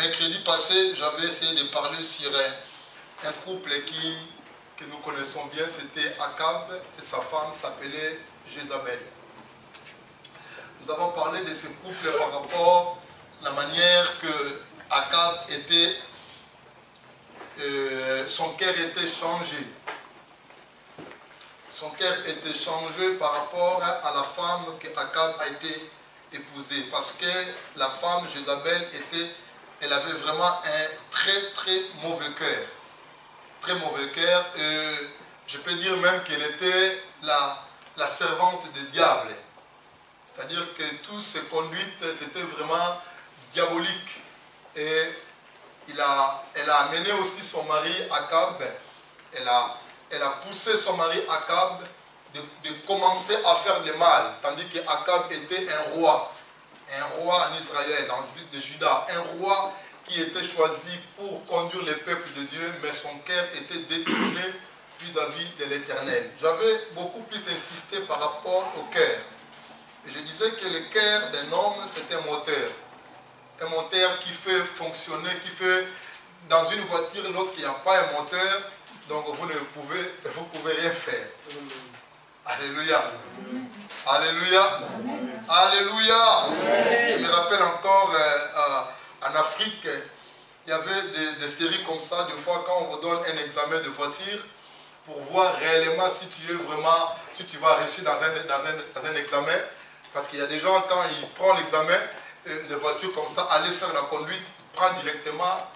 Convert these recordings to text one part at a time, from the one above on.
Mercredi passé, j'avais essayé de parler sur un couple que nous connaissons bien, c'était Akab et sa femme s'appelait Jézabel. Nous avons parlé de ce couple par rapport à la manière que Akab était, son cœur était changé. Son cœur était changé par rapport à la femme que Akab a été épousée. Parce que la femme Jézabel elle avait vraiment un très mauvais cœur. Très mauvais cœur. Je peux dire même qu'elle était la servante du diable. C'est-à-dire que toutes ses conduites, c'était vraiment diabolique. Et elle a amené aussi son mari Akab. Elle a poussé son mari Akab de commencer à faire le mal. Tandis qu'Akab était un roi en Israël, dans la ville de Juda. Un roi qui était choisi pour conduire le peuple de Dieu, mais son cœur était détourné vis-à-vis de l'Éternel. J'avais beaucoup plus insisté par rapport au cœur. Et je disais que le cœur d'un homme, c'est un moteur. Un moteur qui fait fonctionner, qui fait... Dans une voiture, lorsqu'il n'y a pas un moteur, donc vous pouvez rien faire. Alléluia. Alléluia. Alléluia. Je me rappelle encore en Afrique, il y avait des séries comme ça, des fois quand on vous donne un examen de voiture, pour voir réellement si tu es vraiment, si tu vas réussir dans un examen. Parce qu'il y a des gens, quand ils prennent l'examen de voiture comme ça, aller faire la conduite, ils prennent directement,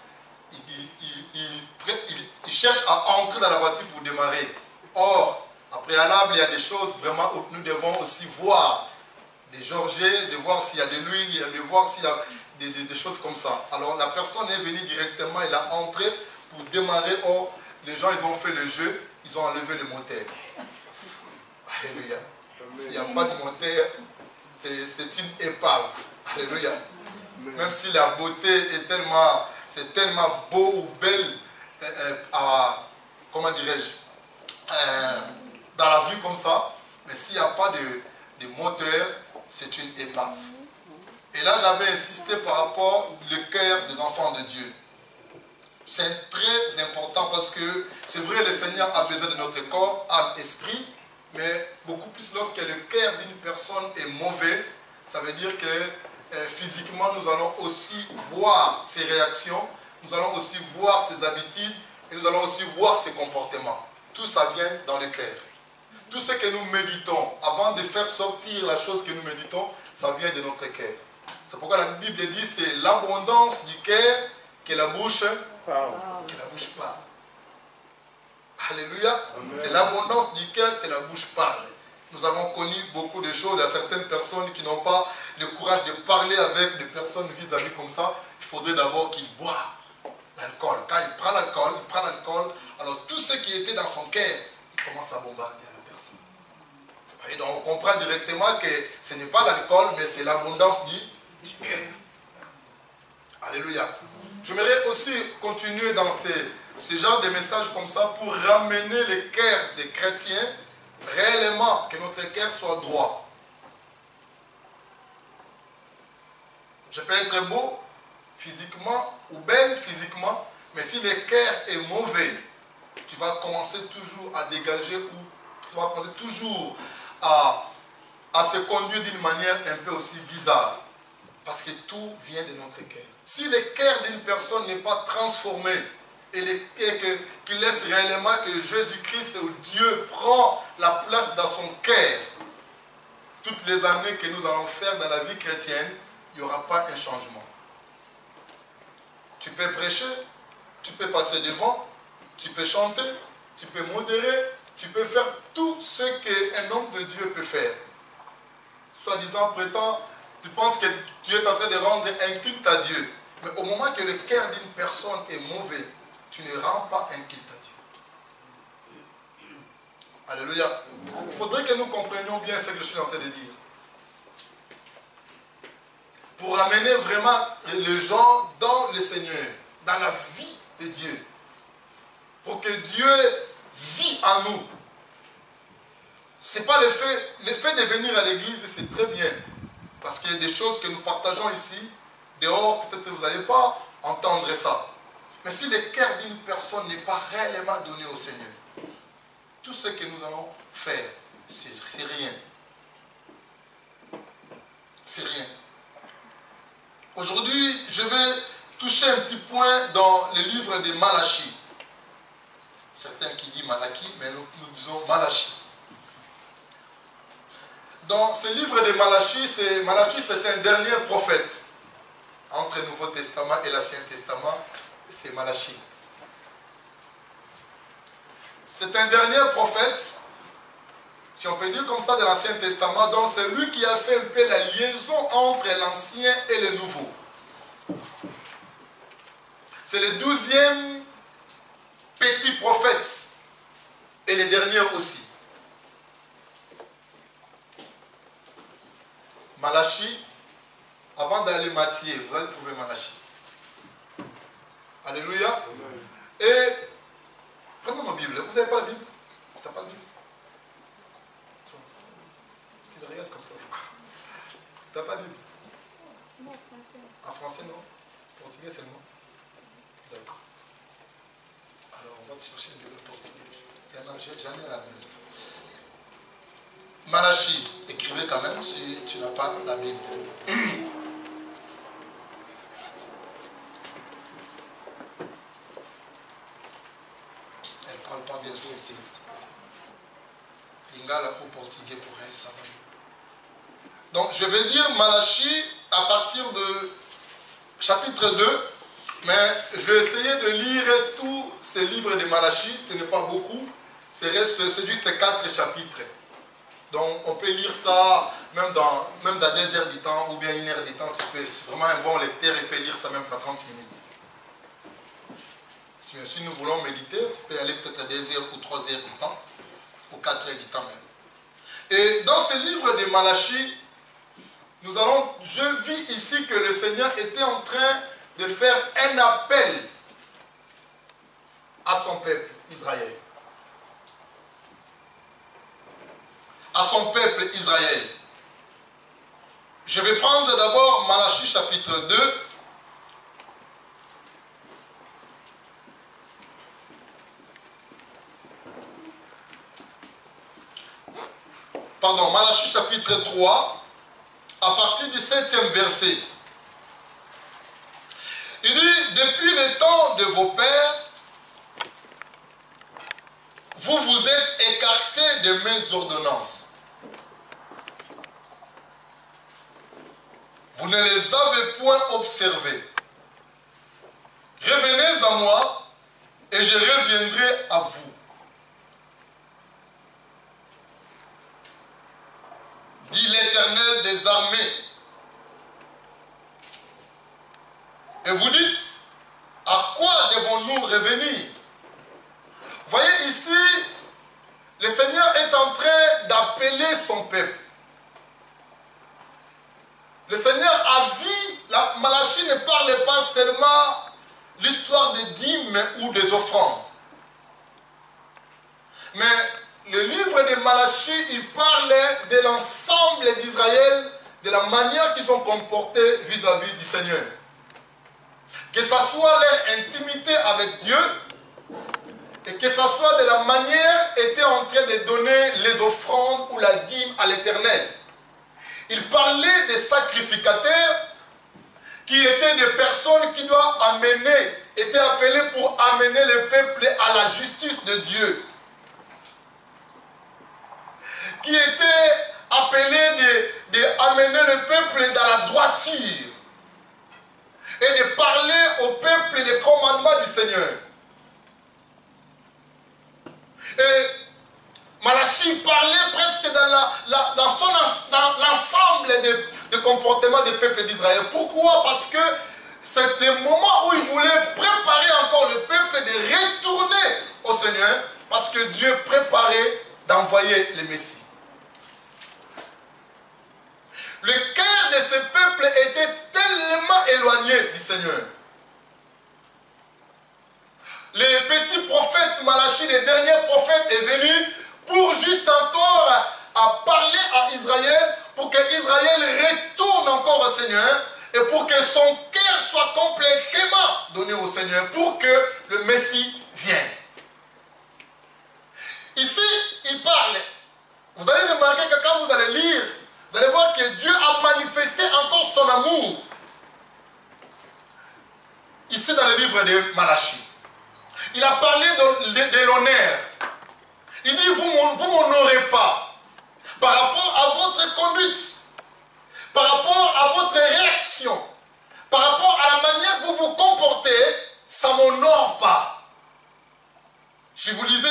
ils cherchent à entrer dans la voiture pour démarrer. Or, à préalable, il y a des choses vraiment où nous devons aussi voir, des gorgées, de voir s'il y a de l'huile, de voir s'il y a des choses comme ça. Alors la personne est venue directement, elle a entré pour démarrer. Or, les gens, ils ont fait le jeu, ils ont enlevé le moteur. Alléluia. S'il n'y a pas de moteur, c'est une épave. Alléluia. Même si la beauté est c'est tellement beau ou belle, comment dirais-je, dans la vue comme ça, mais s'il n'y a pas de moteur, c'est une épave. Et là, j'avais insisté par rapport au cœur des enfants de Dieu. C'est très important parce que c'est vrai, le Seigneur a besoin de notre corps, âme, esprit, mais beaucoup plus lorsque le cœur d'une personne est mauvais, ça veut dire que physiquement, nous allons aussi voir ses réactions, nous allons aussi voir ses habitudes et nous allons aussi voir ses comportements. Tout ça vient dans le cœur. Tout ce que nous méditons, avant de faire sortir la chose que nous méditons, ça vient de notre cœur. C'est pourquoi la Bible dit c'est l'abondance du cœur que la bouche parle. Alléluia. C'est l'abondance du cœur que la bouche parle. Nous avons connu beaucoup de choses. Il y a certaines personnes qui n'ont pas le courage de parler avec des personnes vis-à-vis comme ça. Il faudrait d'abord qu'ils boivent l'alcool. Quand il prend l'alcool, alors tout ce qui était dans son cœur, il commence à bombarder à la personne. Et donc on comprend directement que ce n'est pas l'alcool, mais c'est l'abondance du cœur. Alléluia. J'aimerais aussi continuer dans ce genre de messages comme ça pour ramener le cœur des chrétiens réellement, que notre cœur soit droit. Je peux être beau physiquement ou belle physiquement, mais si le cœur est mauvais, tu vas commencer toujours à dégager ou tu vas commencer toujours à se conduire d'une manière un peu aussi bizarre. Parce que tout vient de notre cœur. Si le cœur d'une personne n'est pas transformé et qu'il laisse réellement que Jésus-Christ ou Dieu prend la place dans son cœur, toutes les années que nous allons faire dans la vie chrétienne, il n'y aura pas un changement. Tu peux prêcher, tu peux passer devant, tu peux chanter, tu peux modérer, tu peux faire tout ce qu'un homme de Dieu peut faire. Soi-disant prétend, tu penses que tu es en train de rendre un culte à Dieu. Mais au moment que le cœur d'une personne est mauvais, tu ne rends pas un culte à Dieu. Alléluia. Il faudrait que nous comprenions bien ce que je suis en train de dire. Pour amener vraiment les gens dans le Seigneur, dans la vie de Dieu. Pour que Dieu vit en nous. Ce n'est pas le fait de venir à l'église, c'est très bien. Parce qu'il y a des choses que nous partageons ici. Dehors, peut-être que vous n'allez pas entendre ça. Mais si le cœur d'une personne n'est pas réellement donné au Seigneur, tout ce que nous allons faire, c'est rien. C'est rien. Aujourd'hui, je vais toucher un petit point dans le livre de Malachie. Certains qui disent Malachie, mais nous disons Malachie. Dans ce livre de Malachie, c'est un dernier prophète. Entre le Nouveau Testament et l'Ancien Testament, c'est Malachie. C'est un dernier prophète, si on peut dire comme ça, de l'Ancien Testament, donc c'est lui qui a fait un peu la liaison entre l'Ancien et le Nouveau. C'est le 12e petit prophète et le dernier aussi. Malachie, avant d'aller Matthieu, vous allez trouver Malachie. Alléluia. Amen. Et prenons nos Bibles. Vous n'avez pas la Bible? Tu n'as pas la Bible? Tu le regardes comme ça. Tu n'as pas la Bible? Non, français. En français, non? Portugais seulement? D'accord. Alors, on va te chercher une Bible portugaise. J'en ai à la maison. Malachie, écrivez quand même si tu n'as pas la Bible. Elle ne parle pas bien français. Lingala au portugais pour elle, ça va. Donc je vais dire Malachie à partir de chapitre 2, mais je vais essayer de lire tous ces livres de Malachie. Ce n'est pas beaucoup, c'est juste 4 chapitres. Donc on peut lire ça même dans 2 heures du temps ou bien 1 heure du temps. Tu peux, vraiment un bon lecteur, il peut lire ça même pour 30 minutes. Si bien sûr nous voulons méditer, tu peux aller peut-être 2 heures ou 3 heures du temps, ou 4 heures du temps même. Et dans ce livre de Malachie, je vis ici que le Seigneur était en train de faire un appel à son peuple, Israël. À son peuple Israël. Je vais prendre d'abord Malachie chapitre 2. Pardon, Malachie chapitre 3, à partir du 7e verset. Il dit, depuis le temps de vos pères, vous vous êtes écartés de mes ordonnances. Vous ne les avez point observées. Revenez à moi et je reviendrai à vous. Dit l'Éternel des armées. Et vous dites, à quoi devons-nous revenir? Voyez ici, le Seigneur est en train d'appeler son peuple. Le Seigneur a vu, Malachie ne parle pas seulement l'histoire des dîmes ou des offrandes. Mais le livre de Malachie, il parle de l'ensemble d'Israël, de la manière qu'ils ont comporté vis-à-vis du Seigneur. Que ce soit leur intimité avec Dieu, et que ce soit de la manière était en train de donner les offrandes ou la dîme à l'Éternel. Il parlait des sacrificateurs qui étaient des personnes qui doivent amener, étaient appelées pour amener le peuple à la justice de Dieu. Qui étaient appelés d'amener le peuple dans la droiture et de parler au peuple des commandements du Seigneur. Et Malachie parlait presque dans l'ensemble de comportements du peuple d'Israël. Pourquoi? Parce que c'est le moment où il voulait préparer encore le peuple de retourner au Seigneur, parce que Dieu préparait d'envoyer le Messie. Le cœur de ce peuple était tellement éloigné du Seigneur. Le petit prophète Malachie, le dernier prophète, est venu pour juste encore à parler à Israël, pour que Israël retourne encore au Seigneur et pour que son cœur soit complètement Seigneur pour que le Messie vienne. Ici, il parle. Vous allez remarquer que quand vous allez lire, vous allez voir que Dieu a manifesté encore son amour. Ici dans le livre de Malachie. Il a parlé de l'honneur. Il dit, vous ne m'honorez pas par rapport à votre conduite, par rapport à votre réaction, par rapport à la manière que vous vous comportez, ça ne m'honore pas. Si vous lisez,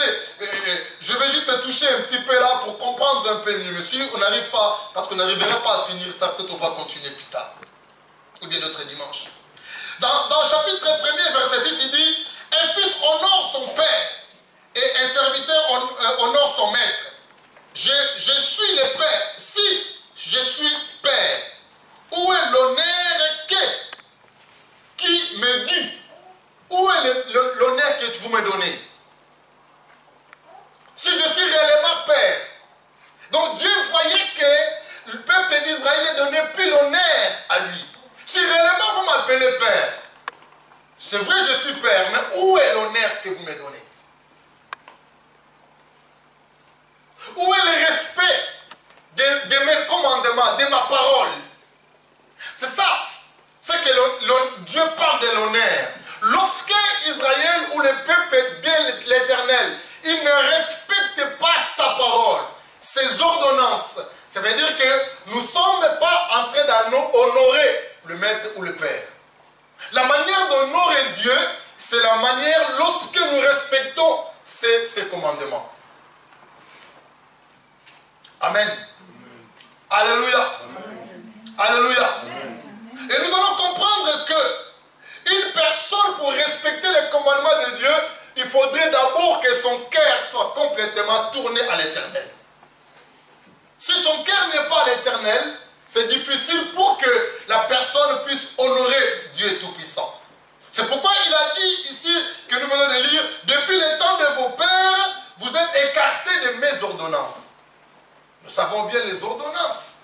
je vais juste toucher un petit peu là pour comprendre un peu mieux. Mais si on n'arrive pas, parce qu'on n'arrivera pas à finir ça, peut-être on va continuer plus tard. Ou bien d'autres dimanches. Dans le chapitre 1er, verset 6, il dit, un fils honore son père et un serviteur honore son maître. Je suis le père. Si je suis père, où est l'honneur qui me dit? Où est l'honneur que vous me donnez? Si je suis réellement père. Donc Dieu voyait que le peuple d'Israël ne donnait plus l'honneur à lui. Si réellement vous m'appelez père, c'est vrai je suis père, mais où est l'honneur que vous me donnez? Où est le respect de mes commandements, de ma parole? C'est ça. C'est que Dieu parle de l'honneur. Lorsque Israël ou le peuple de l'Éternel, il ne respecte pas sa parole, ses ordonnances, ça veut dire que nous ne sommes pas en train d'honorer le maître ou le père. La manière d'honorer Dieu, c'est la manière lorsque nous respectons ses commandements. Amen. Alléluia. Alléluia. Et nous allons comprendre que une personne, pour respecter les commandements de Dieu, il faudrait d'abord que son cœur soit complètement tourné à l'Éternel. Si son cœur n'est pas à l'Éternel, c'est difficile pour que la personne puisse honorer Dieu Tout-Puissant. C'est pourquoi il a dit ici, que nous venons de lire, depuis le temps de vos pères, vous êtes écartés de mes ordonnances. Nous savons bien les ordonnances.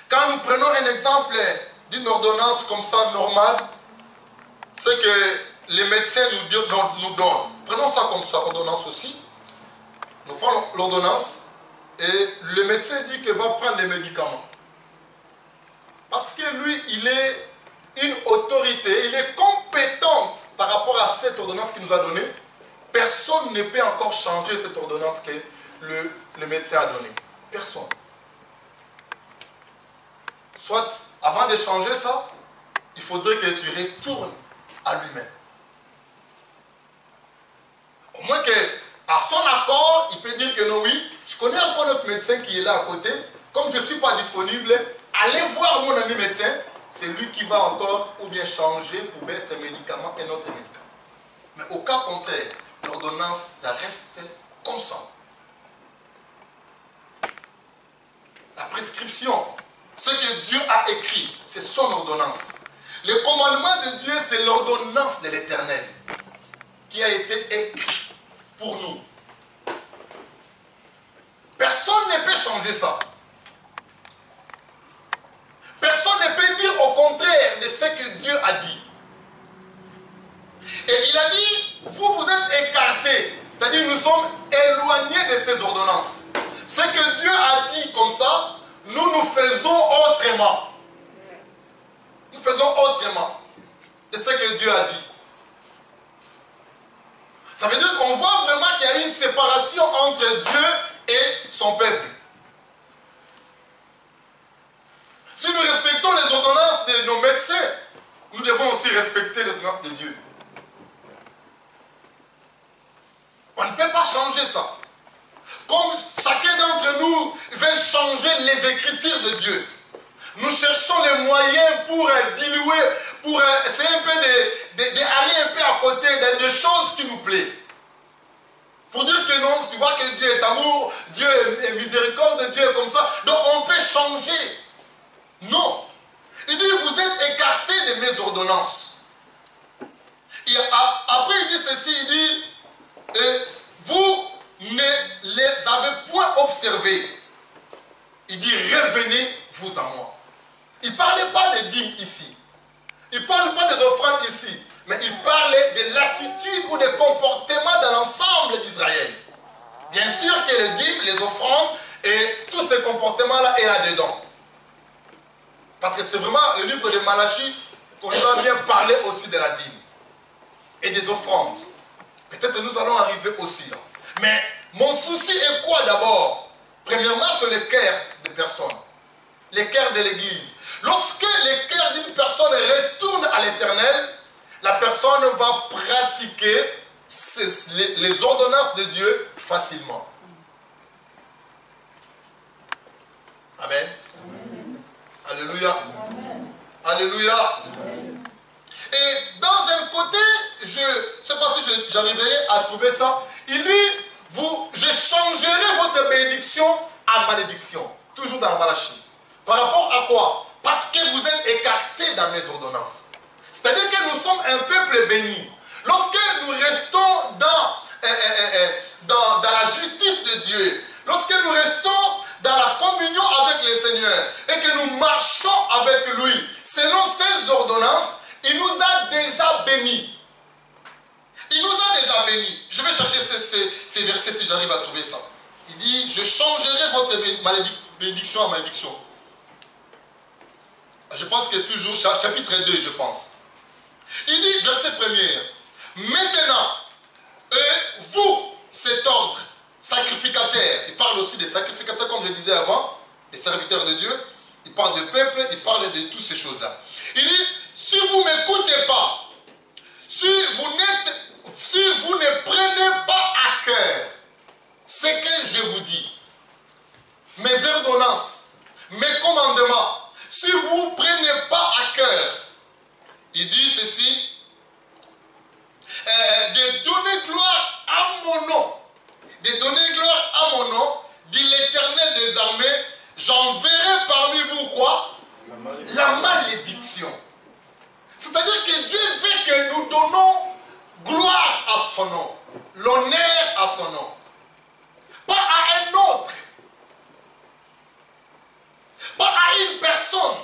Quand nous prenons un exemple d'une ordonnance comme ça, normale, c'est que les médecins nous donnent. Prenons ça comme ça, ordonnance aussi. Nous prenons l'ordonnance et le médecin dit qu'il va prendre les médicaments. Parce que lui, il est une autorité, il est compétent par rapport à cette ordonnance qu'il nous a donnée. Personne ne peut encore changer cette ordonnance que le médecin a donnée. Personne. Soit, avant de changer ça, il faudrait que tu retournes à lui-même. Au moins qu'à son accord, il peut dire que non, oui, je connais encore notre médecin qui est là à côté. Comme je ne suis pas disponible, allez voir mon ami médecin. C'est lui qui va encore ou bien changer pour mettre un médicament et un autre médicament. Mais au cas contraire, l'ordonnance, ça reste comme ça. La prescription, ce que Dieu a écrit, c'est son ordonnance. Le commandement de Dieu, c'est l'ordonnance de l'Éternel qui a été écrit pour nous. Personne ne peut changer ça. Personne ne peut dire au contraire de ce que Dieu a dit. Et il a dit, vous êtes écartés. C'est-à-dire nous sommes éloignés de ces ordonnances. Ce que Dieu a dit comme ça, nous faisons autrement. Nous faisons autrement de ce que Dieu a dit. Ça veut dire qu'on voit vraiment qu'il y a une séparation entre Dieu et son peuple. Si nous respectons les ordonnances de nos médecins, nous devons aussi respecter les ordonnances de Dieu. On ne peut pas changer ça. Comme chacun d'entre nous veut changer les Écritures de Dieu. Nous cherchons les moyens pour diluer, pour essayer un peu d'aller un peu à côté des choses qui nous plaisent. Pour dire que non, tu vois que Dieu est amour, Dieu est miséricorde, Dieu est comme ça. Donc on peut changer. Non. Il dit, vous êtes écartés de mes ordonnances. Et après il dit ceci, il dit, vous ne vous à moi. Il ne parlait pas des dîmes ici. Il ne parle pas des offrandes ici. Mais il parlait de l'attitude ou des comportements dans l'ensemble d'Israël. Bien sûr que les dîmes, les offrandes et tous ces comportements-là est là-dedans. Parce que c'est vraiment le livre de Malachie qu'on va bien parler aussi de la dîme et des offrandes. Peut-être nous allons arriver aussi là. Mais mon souci est quoi d'abord? Premièrement, c'est le cœur des personnes. Le cœur de l'Église. Lorsque le cœur d'une personne retourne à l'Éternel, la personne va pratiquer les ordonnances de Dieu facilement. Amen. Amen. Alléluia. Amen. Alléluia. Amen. Et dans un côté, je ne sais pas si j'arriverai à trouver ça. Il dit, je changerai votre bénédiction à malédiction. Toujours dans la Malachie. Par rapport à quoi? Parce que vous êtes écartés dans mes ordonnances. C'est-à-dire que nous sommes un peuple béni. Lorsque nous restons dans la justice de Dieu, lorsque nous restons dans la communion avec le Seigneur et que nous marchons avec lui, selon ses ordonnances, il nous a déjà bénis. Il nous a déjà bénis. Je vais chercher ces versets si j'arrive à trouver ça. Il dit, je changerai votre bénédiction en malédiction. Je pense que toujours, chapitre 2, je pense. Il dit, verset 1er, maintenant, vous, cet ordre, sacrificateur, il parle aussi des sacrificateurs, comme je disais avant, les serviteurs de Dieu, il parle de peuple, il parle de toutes ces choses-là. Il dit, si vous ne m'écoutez pas, si vous ne prenez pas à cœur ce que je vous dis, mes ordonnances, mes commandements, si vous ne prenez pas à cœur, il dit ceci, de donner gloire à mon nom, de donner gloire à mon nom, dit l'Éternel des armées, j'enverrai parmi vous quoi? La malédiction. C'est-à-dire que Dieu veut que nous donnons gloire à son nom, l'honneur à son nom, pas à un autre, pas à une personne.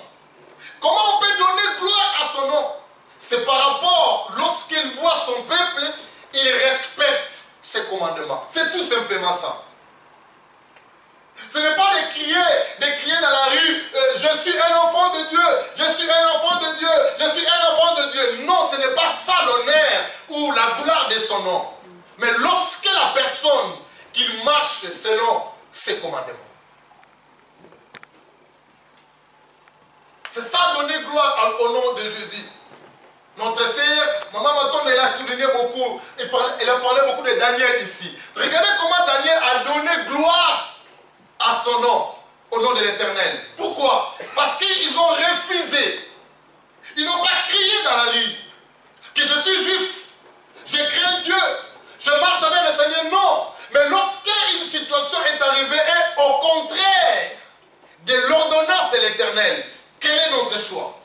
Comment on peut donner gloire à son nom? C'est par rapport, lorsqu'il voit son peuple, il respecte ses commandements. C'est tout simplement ça. Ce n'est pas de crier dans la rue, je suis un enfant de Dieu, je suis un enfant de Dieu, je suis un enfant de Dieu. Non, ce n'est pas ça l'honneur ou la gloire de son nom. Mais lorsque la personne qu'il marche selon ses commandements. C'est ça donner gloire au nom de Jésus. Notre Seigneur, Maman Maton, elle a souligné beaucoup, elle a parlé beaucoup de Daniel ici. Regardez comment Daniel a donné gloire à son nom, au nom de l'Éternel. Pourquoi? Parce qu'ils ont refusé. Ils n'ont pas crié dans la rue que je suis juif, je crains Dieu, je marche avec le Seigneur. Non. Mais lorsqu'une situation est arrivée et au contraire de l'ordonnance de l'Éternel, quel est notre choix?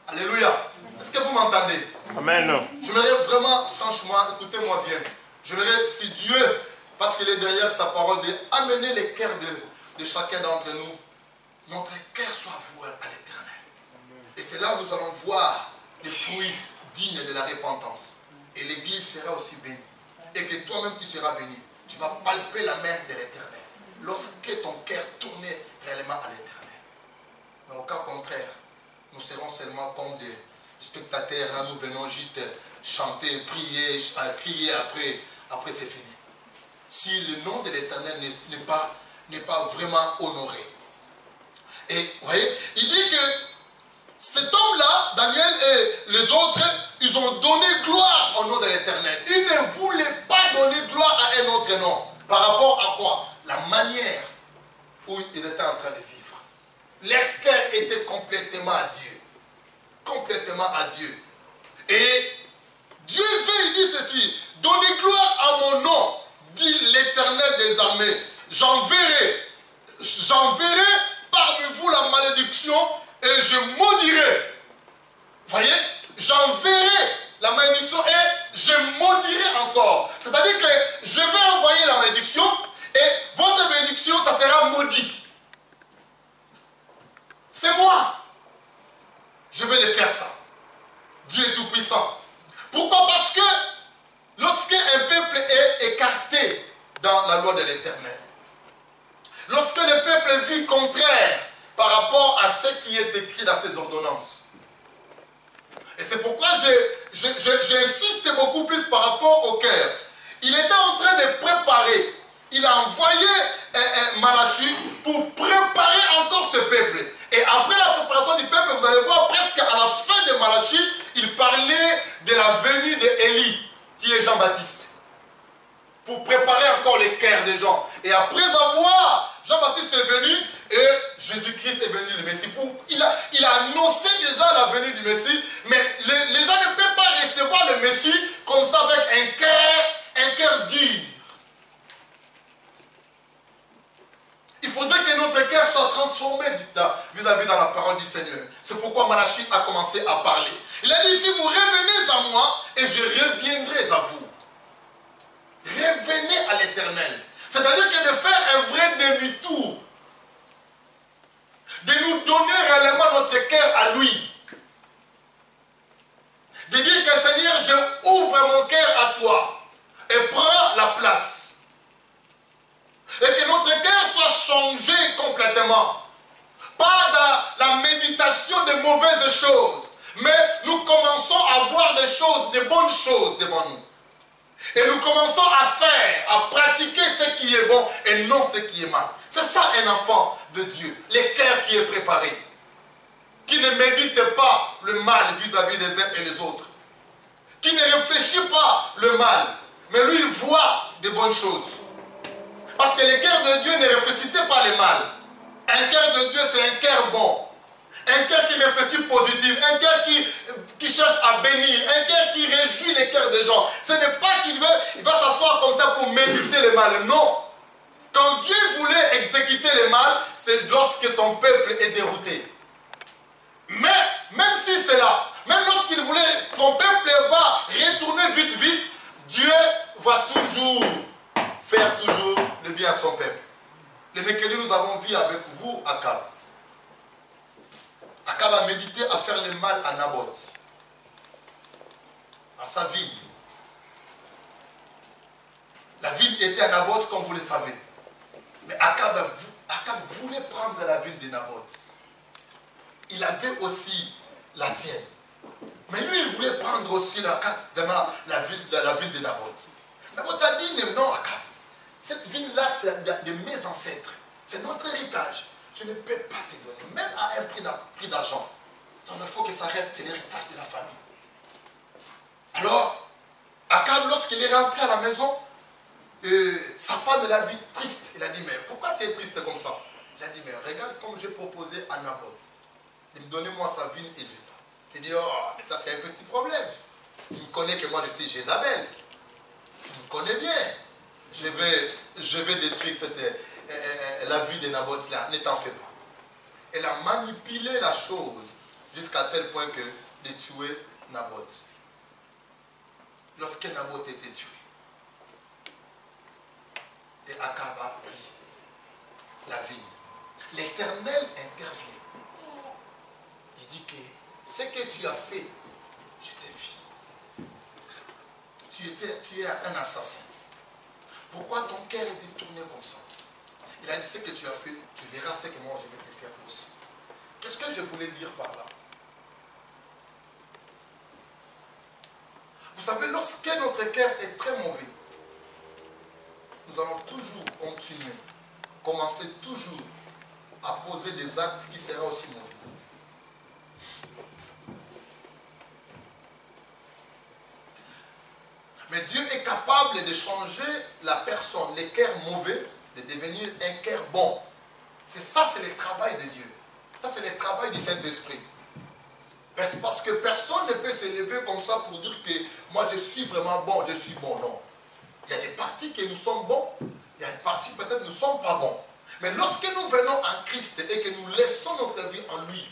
Alléluia. Est-ce que vous m'entendez? Amen. J'aimerais vraiment, franchement, écoutez-moi bien. J'aimerais, si Dieu, parce qu'il est derrière sa parole, d'amener les cœurs de chacun d'entre nous, notre cœur soit voué à l'Éternel. Et c'est là où nous allons voir les fruits dignes de la repentance. Et l'Église sera aussi bénie. Et que toi-même tu seras béni. Tu vas palper la main de l'Éternel. Lorsque ton cœur tourne réellement à l'Éternel. Mais au cas contraire, nous serons seulement comme des spectateurs. Là, nous venons juste chanter, prier, crier après c'est fini. Si le nom de l'Éternel n'est pas vraiment honoré. Et vous voyez, il dit que cet homme-là, Daniel et les autres, ils ont donné gloire au nom de l'Éternel. Ils ne voulaient pas donner gloire à un autre nom. Par rapport à quoi? La manière où ils étaient en train de vivre. Leur cœur était complètement à Dieu. Complètement à Dieu. Et Dieu veut, il dit ceci, donnez gloire à mon nom, dit l'Éternel des armées. J'enverrai parmi vous la malédiction et je maudirai. Voyez, j'enverrai la malédiction et je maudirai encore. C'est-à-dire que je vais envoyer la malédiction et votre bénédiction, ça sera maudit. par rapport à ce qui est écrit dans ces ordonnances. Et c'est pourquoi j'insiste beaucoup plus par rapport au cœur. Il était en train de préparer. Il a envoyé Malachie pour préparer encore ce peuple. Et après la préparation du peuple, vous allez voir presque à la fin de Malachie, il parlait de la venue d'Élie, qui est Jean-Baptiste. Pour préparer encore les cœurs des gens. Et après avoir, Jean-Baptiste est venu et Jésus-Christ est venu, le Messie. Il a annoncé déjà la venue du Messie, mais les gens ne peuvent pas recevoir le Messie comme ça avec un cœur dur. Il faudrait que notre cœur soit transformé vis-à-vis dans la parole du Seigneur. C'est pourquoi Malachie a commencé à parler. Il a dit, si vous revenez à moi, et je reviendrai à vous. Revenez à l'Éternel. C'est-à-dire que de faire un vrai demi-tour. De nous donner réellement notre cœur à lui. De dire que Seigneur, je ouvre mon cœur à toi. Et prends la place. Et que notre cœur soit changé complètement. Pas dans la méditation de mauvaises choses. Mais nous commençons à voir des choses, des bonnes choses devant nous. Et nous commençons à faire, à pratiquer ce qui est bon et non ce qui est mal. C'est ça un enfant de Dieu. Le cœur qui est préparé. Qui ne médite pas le mal vis-à-vis des uns et des autres. Qui ne réfléchit pas le mal. Mais lui, il voit des bonnes choses. Parce que le cœur de Dieu ne réfléchissait pas le mal. Un cœur de Dieu, c'est un cœur bon. Un cœur qui réfléchit positif. Un cœur qui cherche à bénir. Un cœur qui réjouit les cœurs des gens. Ce n'est pas qu'il va s'asseoir comme ça pour méditer le mal. Non. Quand Dieu voulait exécuter le mal, c'est lorsque son peuple est dérouté. Mais, même si c'est là, même lorsqu'il voulait, son peuple va retourner vite, vite, Dieu va toujours faire toujours le bien à son peuple. Le mercredi, nous avons vu avec vous Akab. Akab a médité à faire le mal à Naboth, à sa ville. La ville était à Naboth, comme vous le savez. Mais Akab voulait prendre la ville de Naboth. Il avait aussi la tienne. Mais lui, il voulait prendre aussi la ville de Naboth. Naboth a dit, non, Akab, cette ville-là, c'est de mes ancêtres. C'est notre héritage. Je ne peux pas te donner, même à un prix d'argent. Donc il faut que ça reste l'héritage de la famille. Alors, Akab, lorsqu'il est rentré à la maison, sa femme l'a vu triste. Il a dit, mais pourquoi tu es triste comme ça? Il a dit, mais regarde comme j'ai proposé à Naboth. De me donner moi sa ville, il ne veut pas. Il dit, oh, mais ça c'est un petit problème. Tu me connais que moi je suis Jézabel. Tu me connais bien. Je vais détruire la vie de Naboth là, ne t'en fais pas. Elle a manipulé la chose jusqu'à tel point que de tuer Naboth. Lorsque Naboth était tué, et Akab a pris la vigne, l'Éternel intervient. Il dit que ce que tu as fait, je t'ai vu. Tu es un assassin. Pourquoi ton cœur est détourné comme ça? Il a dit, ce que tu as fait, tu verras ce que moi je vais te faire aussi. Qu'est-ce que je voulais dire par là? Vous savez, lorsque notre cœur est très mauvais, nous allons toujours continuer, commencer toujours à poser des actes qui seront aussi mauvais. Mais Dieu est capable de changer la personne, le cœur mauvais, de devenir un cœur bon. C'est ça, c'est le travail de Dieu. Ça, c'est le travail du Saint-Esprit. Parce que personne ne peut s'élever comme ça pour dire que moi je suis vraiment bon, je suis bon. Non. Il y a des parties que nous sommes bons, il y a une partie peut-être nous ne sommes pas bons. Mais lorsque nous venons en Christ et que nous laissons notre vie en lui,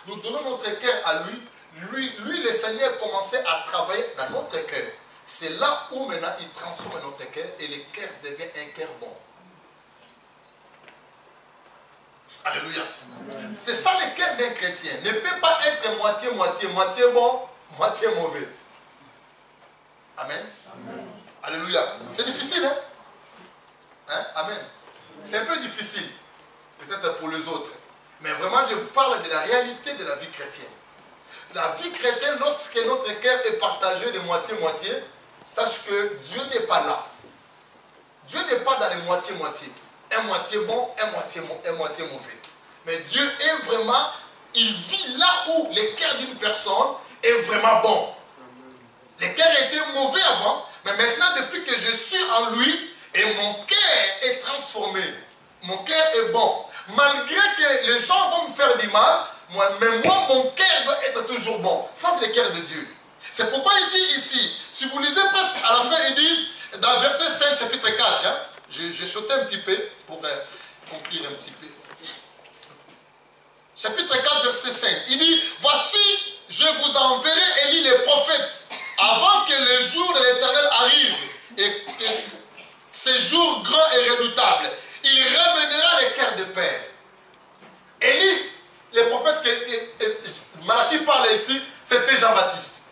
nous donnons notre cœur à lui, lui le Seigneur commençait à travailler dans notre cœur. C'est là où maintenant il transforme notre cœur et le cœur devient un cœur bon. Alléluia. C'est ça le cœur d'un chrétien. Ne peut pas être moitié bon, moitié mauvais. Amen. Amen. Alléluia. C'est difficile, hein? Amen. C'est un peu difficile, peut-être pour les autres. Mais vraiment, je vous parle de la réalité de la vie chrétienne. La vie chrétienne, lorsque notre cœur est partagé de moitié-moitié, sache que Dieu n'est pas là. Dieu n'est pas dans les moitié-moitié. Un moitié bon, un moitié mauvais. Mais Dieu est vraiment, il vit là où le cœur d'une personne est vraiment bon. Le cœur était mauvais avant, mais maintenant, depuis que je suis en lui, et mon cœur est transformé, mon cœur est bon. Malgré que les gens vont me faire du mal, mais moi, mon cœur doit être toujours bon. Ça, c'est le cœur de Dieu. C'est pourquoi il dit ici, si vous lisez presque à la fin, il dit, dans verset 5, chapitre 4, hein, j'ai sauté un petit peu pour conclure un petit peu. Chapitre 4, verset 5, il dit, voici, je vous enverrai Élie les prophètes, avant que le jour de l'Éternel arrive, et ce jour grand et redoutable, il ramènera les cœurs des pères. Élie, les prophètes que Malachie parle ici, c'était Jean-Baptiste.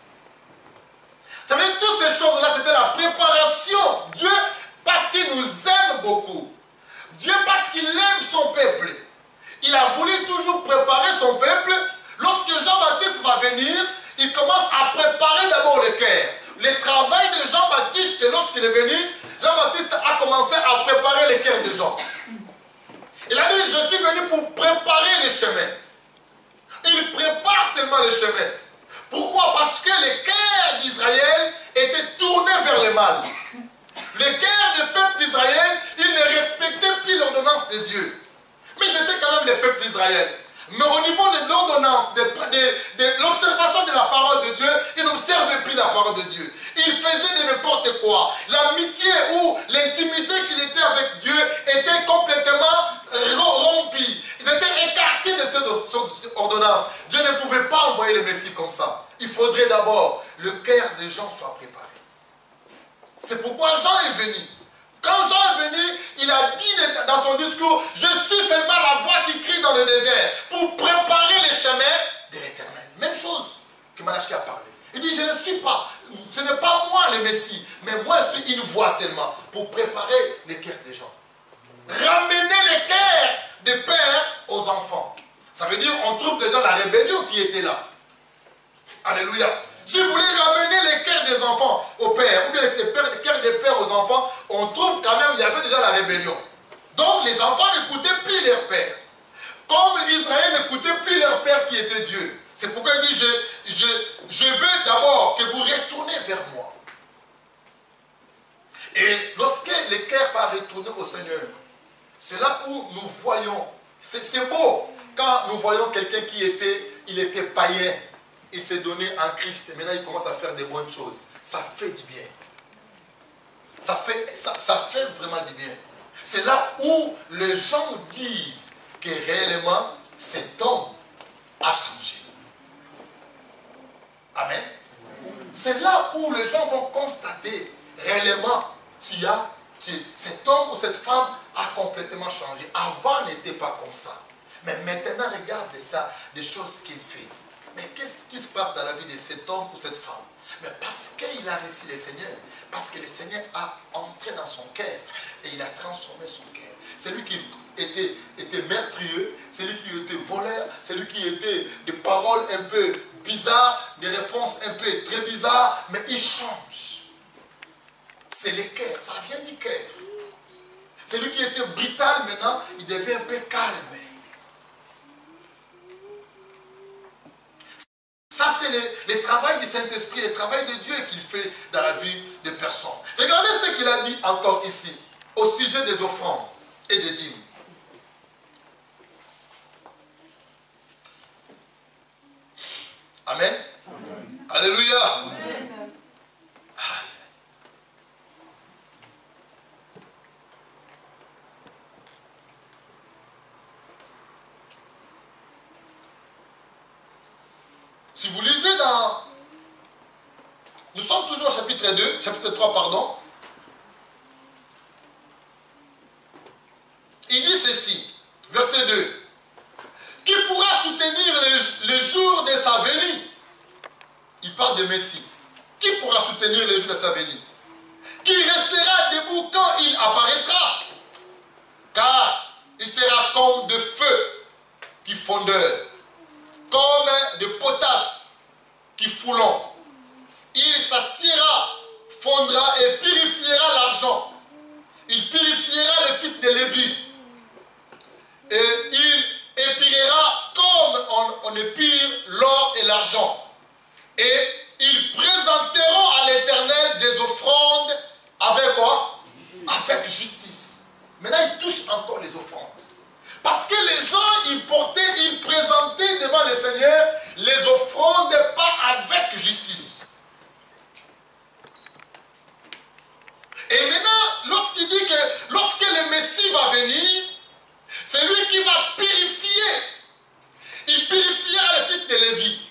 Ça veut dire que toutes ces choses-là, c'était la préparation. Dieu, parce qu'il nous aime beaucoup. Dieu, parce qu'il aime son peuple. Il a voulu toujours préparer son peuple. Lorsque Jean-Baptiste va venir, il commence à préparer d'abord le cœur. Le travail de Jean-Baptiste, lorsqu'il est venu, Jean-Baptiste a commencé à préparer les cœurs des gens. Il a dit, je suis venu pour préparer les chemins. Il prépare seulement les chemins. Pourquoi? Parce que le cœur d'Israël était tourné vers le mal. Le cœur du peuple d'Israël, il ne respectait plus l'ordonnance de Dieu. Mais ils étaient quand même le peuple d'Israël. Mais au niveau de l'ordonnance, de l'observation de la parole de Dieu, ils n'observaient plus la parole de Dieu. Ils faisaient de n'importe quoi. L'amitié ou l'intimité qu'il était avec Dieu était complètement rompue. Ils étaient écartés de cette ordonnance. Dieu ne pouvait pas envoyer le Messie comme ça. Il faudrait d'abord le cœur des gens soit préparé. C'est pourquoi Jean est venu. Quand Jean est venu, il a dit dans son discours, je suis seulement la voix qui crie dans le désert pour préparer les chemins de l'Éternel. Même chose que Malachie a parlé. Il dit, je ne suis pas, ce n'est pas moi le Messie, mais moi je suis une voix seulement pour préparer les cœurs des gens. Ramener les cœurs des pères aux enfants. Ça veut dire, on trouve déjà la rébellion qui était là. Alléluia. Si vous voulez ramener les cœurs des enfants au père, ou bien les cœurs des pères aux enfants, on trouve quand même, il y avait déjà la rébellion. Donc les enfants n'écoutaient plus leur père. Comme Israël n'écoutait plus leur père qui était Dieu. C'est pourquoi il dit, je veux d'abord que vous retournez vers moi. Et lorsque le cœur va retourner au Seigneur, c'est là où nous voyons, c'est beau, quand nous voyons quelqu'un qui était païen, il s'est donné en Christ, et maintenant il commence à faire des bonnes choses. Ça fait du bien. Ça fait vraiment du bien. C'est là où les gens disent que réellement cet homme a changé. Amen. C'est là où les gens vont constater réellement cet homme ou cette femme a complètement changé. Avant, il n'était pas comme ça. Mais maintenant, regarde ça, des choses qu'il fait. Mais qu'est-ce qui se passe dans la vie de cet homme ou cette femme? Mais parce qu'il a reçu le Seigneur, parce que le Seigneur a entré dans son cœur et il a transformé son cœur. Celui qui était meurtrieux, celui qui était voleur, celui qui était des paroles un peu bizarres, des réponses un peu très bizarres, mais il change. C'est le cœur, ça vient du cœur. Celui qui était brutal maintenant, il devient un peu calme. Ça, c'est le travail du Saint-Esprit, le travail de Dieu qu'il fait dans la vie des personnes. Regardez ce qu'il a dit encore ici, au sujet des offrandes et des dîmes. Amen. Amen. Alléluia. Amen. Si vous lisez dans... Nous sommes toujours au chapitre 3, pardon. Il dit ceci, verset 2. Qui pourra soutenir le jour de sa venue? Il parle de Messie. Qui pourra soutenir le jour de sa venue? Qui restera debout quand il apparaîtra? Car il sera comme de feu qui fondeur, comme de potasse qui foulons. Il s'assiera, fondra et purifiera l'argent. Il purifiera le fils de Lévi. Et il épirera comme on épire l'or et l'argent. Et ils présenteront à l'Éternel des offrandes avec quoi? Avec justice. Maintenant, ils touchent encore les offrandes. Parce que les gens, ils présentaient devant le Seigneur les offrandes pas avec justice. Et maintenant, lorsqu'il dit que lorsque le Messie va venir, c'est lui qui va purifier. Il purifiera le fils de Lévi.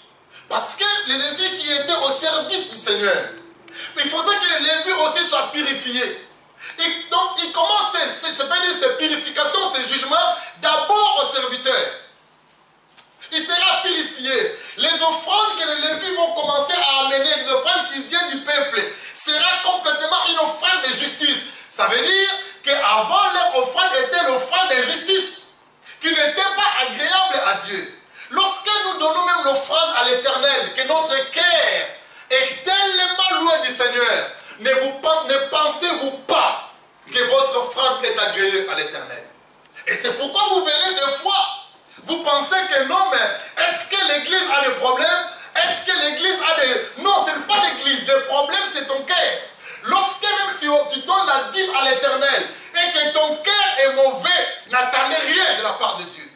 Parce que les Lévites qui étaient au service du Seigneur, il faudrait que les Lévites aussi soient purifiés. Et donc, il commence ces purifications, ces jugements, d'abord aux serviteurs. Il sera purifié. Les offrandes que les Lévites vont commencer à amener, les offrandes qui viennent du peuple, sera complètement une offrande de justice. Ça veut dire qu'avant, leur offrande était l'offrande de justice, qui n'était pas agréable à Dieu. Lorsque nous donnons même l'offrande à l'Éternel, que notre cœur est tellement loin du Seigneur, ne pensez-vous pas que votre offrande est agréée à l'Éternel? Et c'est pourquoi vous verrez des fois, vous pensez que non, mais est-ce que l'Église a des problèmes? Est-ce que l'Église a des... Non, ce n'est pas l'Église, le problème c'est ton cœur. Lorsque même tu donnes la dîme à l'Éternel et que ton cœur est mauvais, n'attendez rien de la part de Dieu.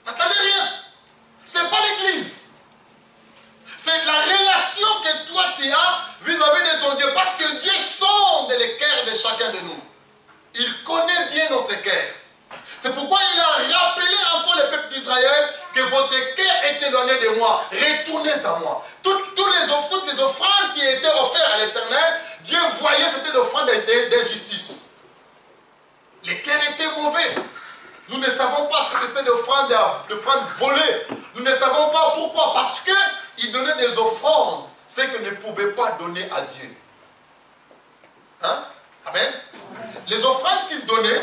N'attendez rien. Ce n'est pas l'Église. C'est la relation que toi tu as vis-à-vis de ton Dieu. Parce que Dieu sonde les cœurs de chacun de nous. Il connaît bien notre cœur. C'est pourquoi il a rappelé encore le peuple d'Israël que votre cœur est éloigné de moi. Retournez à moi. Toutes les offrandes qui étaient offertes à l'Éternel, Dieu voyait que c'était l'offrande d'injustice. Les cœurs étaient mauvais. Nous ne savons pas si c'était l'offrande volée. Nous ne savons pas pourquoi. Parce qu'il donnait des offrandes, ce qu'il ne pouvait pas donner à Dieu. Hein? Amen. Les offrandes qu'il donnait,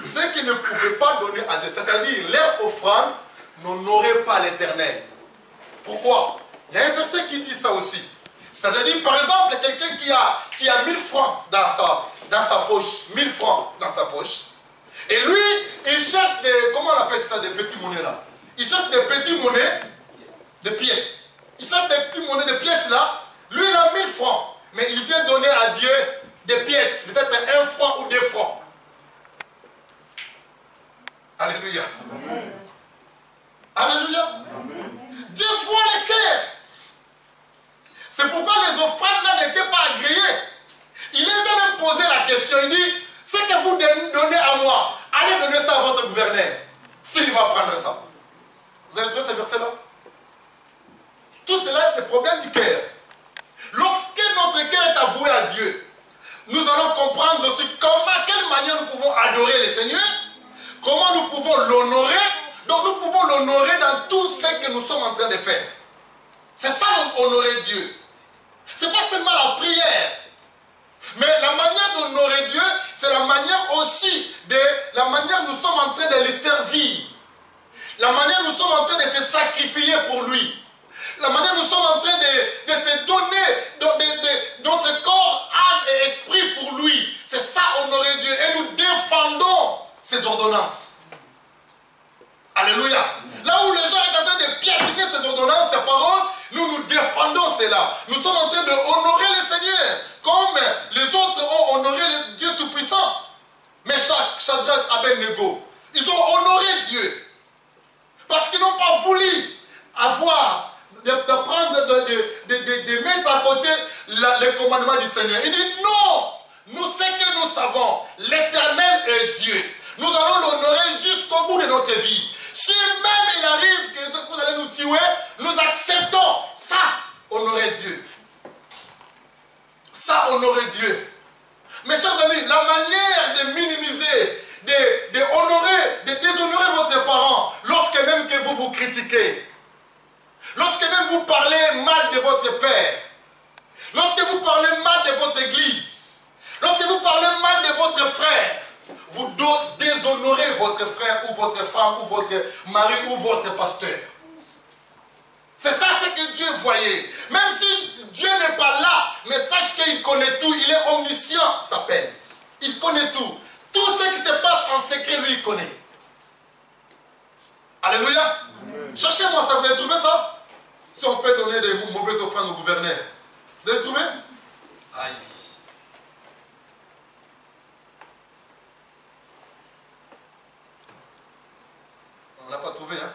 ce qu'il ne pouvait pas donner à Dieu, c'est-à-dire leur offrande n'honorait pas l'Éternel. Pourquoi? Il y a un verset qui dit ça aussi. C'est-à-dire, par exemple, quelqu'un qui a 1000 francs dans sa poche, 1000 francs dans sa poche, et lui, il cherche des, comment on appelle ça, des petits monnaies là? Il cherche des petits monnaies, des pièces. Il cherche des petits monnaies, des pièces là. Lui, il a 1000 francs, mais il vient donner à Dieu des pièces, peut-être 1 franc ou 2 francs. Alléluia. Amen. Alléluia. Amen. Dieu voit les cœurs. C'est pourquoi les offrandes là n'étaient pas agréées. Il les a même posé la question. Il dit, ce que vous donnez à moi, allez donner ça à votre gouverneur. S'il va prendre ça. Vous avez trouvé ce verset-là? Tout cela est le problème du cœur. Lorsque notre cœur est avoué à Dieu, nous allons comprendre aussi à quelle manière nous pouvons adorer le Seigneur, comment nous pouvons l'honorer. Donc nous pouvons l'honorer dans tout ce que nous sommes en train de faire. C'est ça honorer Dieu. Ce n'est pas seulement la prière. Mais la manière d'honorer Dieu, c'est la manière aussi la manière nous sommes en train de le servir. La manière nous sommes en train de se sacrifier pour lui. La manière nous sommes en train de se donner notre corps, âme et esprit pour lui. C'est ça honorer Dieu. Et nous défendons ses ordonnances. Alléluia. Là où les gens sont en train de piétiner ces ordonnances, ces paroles, nous défendons cela. Nous sommes en train de honorer le Seigneur, comme les autres ont honoré le Dieu Tout-Puissant. Mais Shadrach, Abednego, ils ont honoré Dieu. Parce qu'ils n'ont pas voulu avoir, de mettre à côté le commandement du Seigneur. Il dit non, nous ce que nous savons, l'Éternel est Dieu. Nous allons l'honorer jusqu'au bout de notre vie. Si même il arrive que vous allez nous tuer, nous acceptons ça, honorer Dieu. Ça, honorer Dieu. Mes chers amis, la manière de minimiser, de déshonorer votre parent, lorsque même que vous vous critiquez, lorsque même vous parlez mal de votre père, lorsque vous parlez mal de votre église, lorsque vous parlez mal de votre frère, vous déshonorez votre frère ou votre femme ou votre mari ou votre pasteur. C'est ça ce que Dieu voyait. Même si Dieu n'est pas là, mais sache qu'il connaît tout. Il est omniscient, s'appelle. Il connaît tout. Tout ce qui se passe en secret, lui, il connaît. Alléluia. Cherchez-moi ça. Vous avez trouvé ça? Si on peut donner des mauvaises offrandes au gouverneur. Vous avez trouvé? Aïe. On n'a pas trouvé, hein?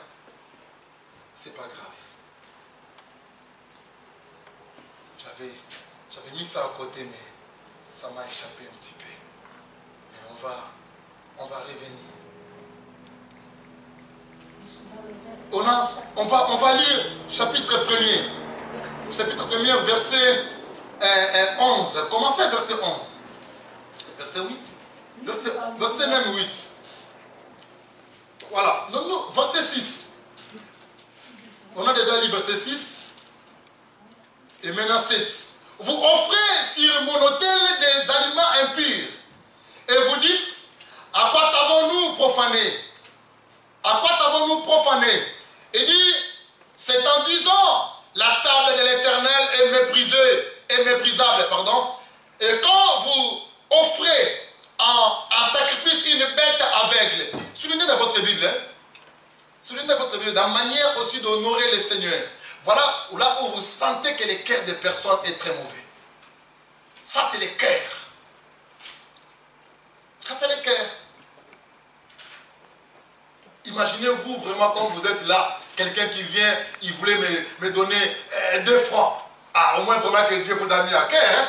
C'est pas grave. J'avais mis ça à côté, mais ça m'a échappé un petit peu. Mais on va revenir. On va lire chapitre 1er. Chapitre 1er, verset 11. Commencez à verset 11. Verset 8. Verset même 8. Voilà. Non, verset 6. On a déjà lu verset 6. Et maintenant 7. Vous offrez sur mon autel des aliments impurs. Et vous dites, à quoi t'avons-nous profané? À quoi t'avons-nous profané? Il dit, c'est en disant, la table de l'Éternel est méprisable, pardon. Et quand vous offrez en sacrifice une bête aveugle, soulignez dans votre Bible, hein? Soulignez dans votre Bible, dans la manière aussi d'honorer le Seigneur. Voilà là où vous sentez que le cœur des personnes est très mauvais. Ça, c'est le cœur. Ça, c'est le cœur. Imaginez-vous vraiment quand vous êtes là, quelqu'un qui vient, il voulait me donner 2 francs. Ah, au moins, vraiment que Dieu vous a mis à cœur. Hein?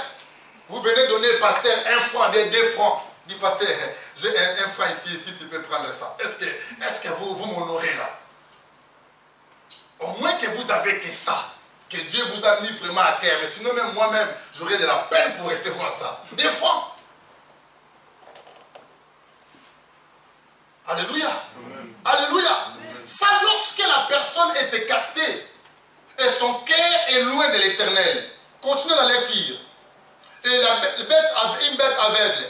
Vous venez donner au pasteur 1 franc, 2 francs. Dit pasteur, j'ai un franc ici, tu peux prendre ça. Est-ce que vous m'honorez là? Au moins que vous avez que ça, que Dieu vous a mis vraiment à cœur. Mais sinon, même moi-même, j'aurais de la peine pour recevoir ça. 2 francs. Alléluia. Amen. Alléluia. Ça, lorsque la personne est écartée et son cœur est loin de l'Éternel. Continuez la lecture. Et une bête aveugle.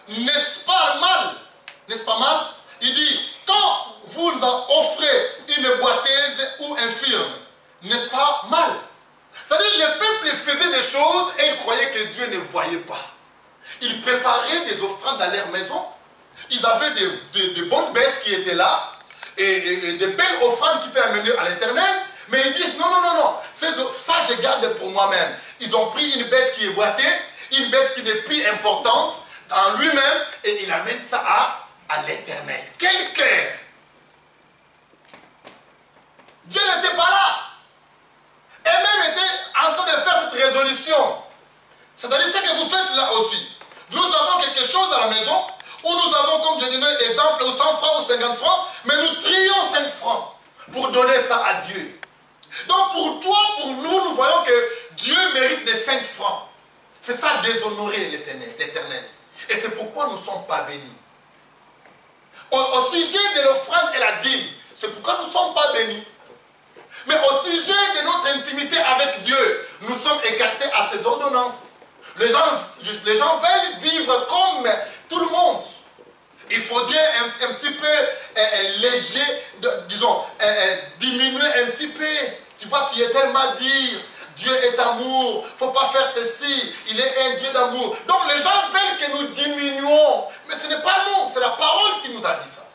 N'est-ce pas mal? N'est-ce pas mal? Il dit, quand vous offrez une boiteuse ou infirme, n'est-ce pas mal? C'est-à-dire, le peuple faisait des choses et il croyait que Dieu ne voyait pas. Ils préparaient des offrandes dans leur maison. Ils avaient des bonnes bêtes qui étaient là et des belles offrandes qui peuvent amener à l'Éternel. Mais ils disent, non, ça je garde pour moi-même. Ils ont pris une bête qui est boitée, une bête qui n'est plus importante en lui-même et ils amènent ça à l'Éternel. Quel cœur! Dieu n'était pas là. Et même était en train de faire cette résolution. C'est-à-dire ce que vous faites là aussi. Nous avons quelque chose à la maison où nous avons, comme je disais, exemple, 100 francs ou 50 francs, mais nous trions 5 francs pour donner ça à Dieu. Donc pour toi, pour nous, nous voyons que Dieu mérite des 5 francs. C'est ça, déshonorer l'Éternel. Et c'est pourquoi nous ne sommes pas bénis. Au sujet de l'offrande et la dîme, c'est pourquoi nous ne sommes pas bénis. Mais au sujet de notre intimité avec Dieu, nous sommes écartés à ses ordonnances. Les gens veulent vivre comme tout le monde. Il faudrait un petit peu léger, disons, diminuer un petit peu. Tu vois, tu es tellement dire, Dieu est amour, il ne faut pas faire ceci, il est un Dieu d'amour. Donc les gens veulent que nous diminuons, mais ce n'est pas nous, c'est la parole qui nous a dit ça.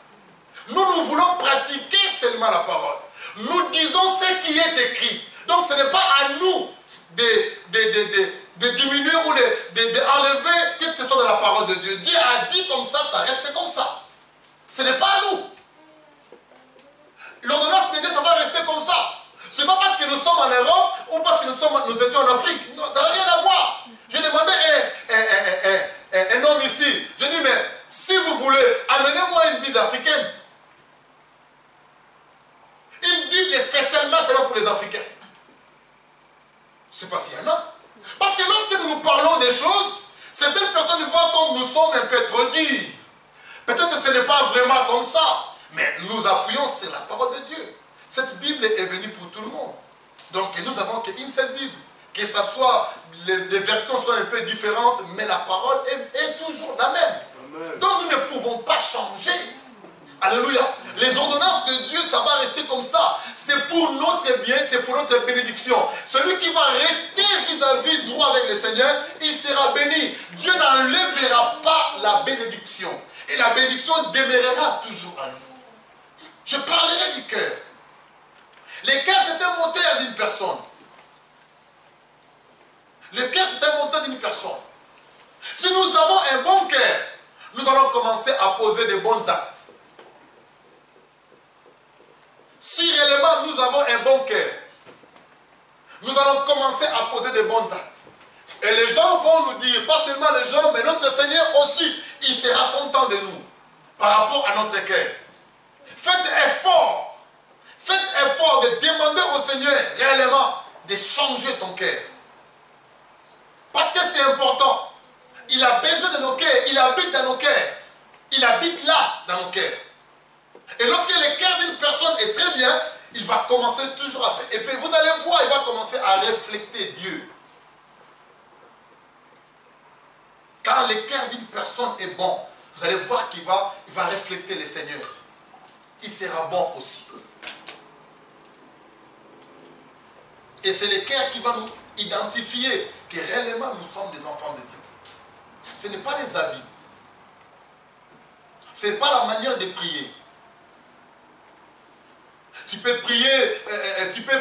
Nous voulons pratiquer seulement la parole. Nous disons ce qui est écrit. Donc ce n'est pas à nous de diminuer ou d'enlever quelque chose de la parole de Dieu. Dieu a dit comme ça reste comme ça. Ce n'est pas à nous. L'ordonnance de Dieu, ça va rester comme ça. Ce n'est pas parce que nous sommes en Europe ou parce que nous étions en Afrique. Non, ça n'a rien à voir. J'ai demandé un homme ici. Je dis, mais si vous voulez, amenez-moi une Bible africaine. Une Bible spécialement seulement pour les Africains. Je ne sais pas s'il y en a. Parce que lorsque nous parlons des choses, certaines personnes voient comme nous sommes un peu trop durs. Peut-être que ce n'est pas vraiment comme ça. Mais nous appuyons sur la parole de Dieu. Cette Bible est venue pour tout le monde. Donc nous avons qu'une seule Bible. Que ça soit, les versions soient un peu différentes, mais la parole est toujours la même. Donc nous ne pouvons pas changer. Alléluia. Les ordonnances de Dieu, ça va rester comme ça. C'est pour notre bien, c'est pour notre bénédiction. Celui qui va rester vis-à-vis droit avec le Seigneur, il sera béni. Dieu n'enlèvera pas la bénédiction. Et la bénédiction demeurera toujours à nous. Je parlerai du cœur. Le cœur, c'est un moteur d'une personne. Le cœur, c'est un moteur d'une personne. Si nous avons un bon cœur, nous allons commencer à poser de bons actes. Si réellement nous avons un bon cœur, nous allons commencer à poser de bons actes. Et les gens vont nous dire, pas seulement les gens, mais notre Seigneur aussi, il sera content de nous par rapport à notre cœur. Faites effort de demander au Seigneur réellement de changer ton cœur. Parce que c'est important. Il a besoin de nos cœurs, il habite dans nos cœurs. Il habite là, dans nos cœurs. Et lorsque le cœur d'une personne est très bien, il va commencer toujours à faire. Et puis vous allez voir, il va commencer à refléter Dieu. Quand le cœur d'une personne est bon, vous allez voir qu'il va refléter le Seigneur. Il sera bon aussi. Et c'est le cœur qui va nous identifier que réellement nous sommes des enfants de Dieu. Ce n'est pas les habits. Ce n'est pas la manière de prier. Tu peux prier, tu peux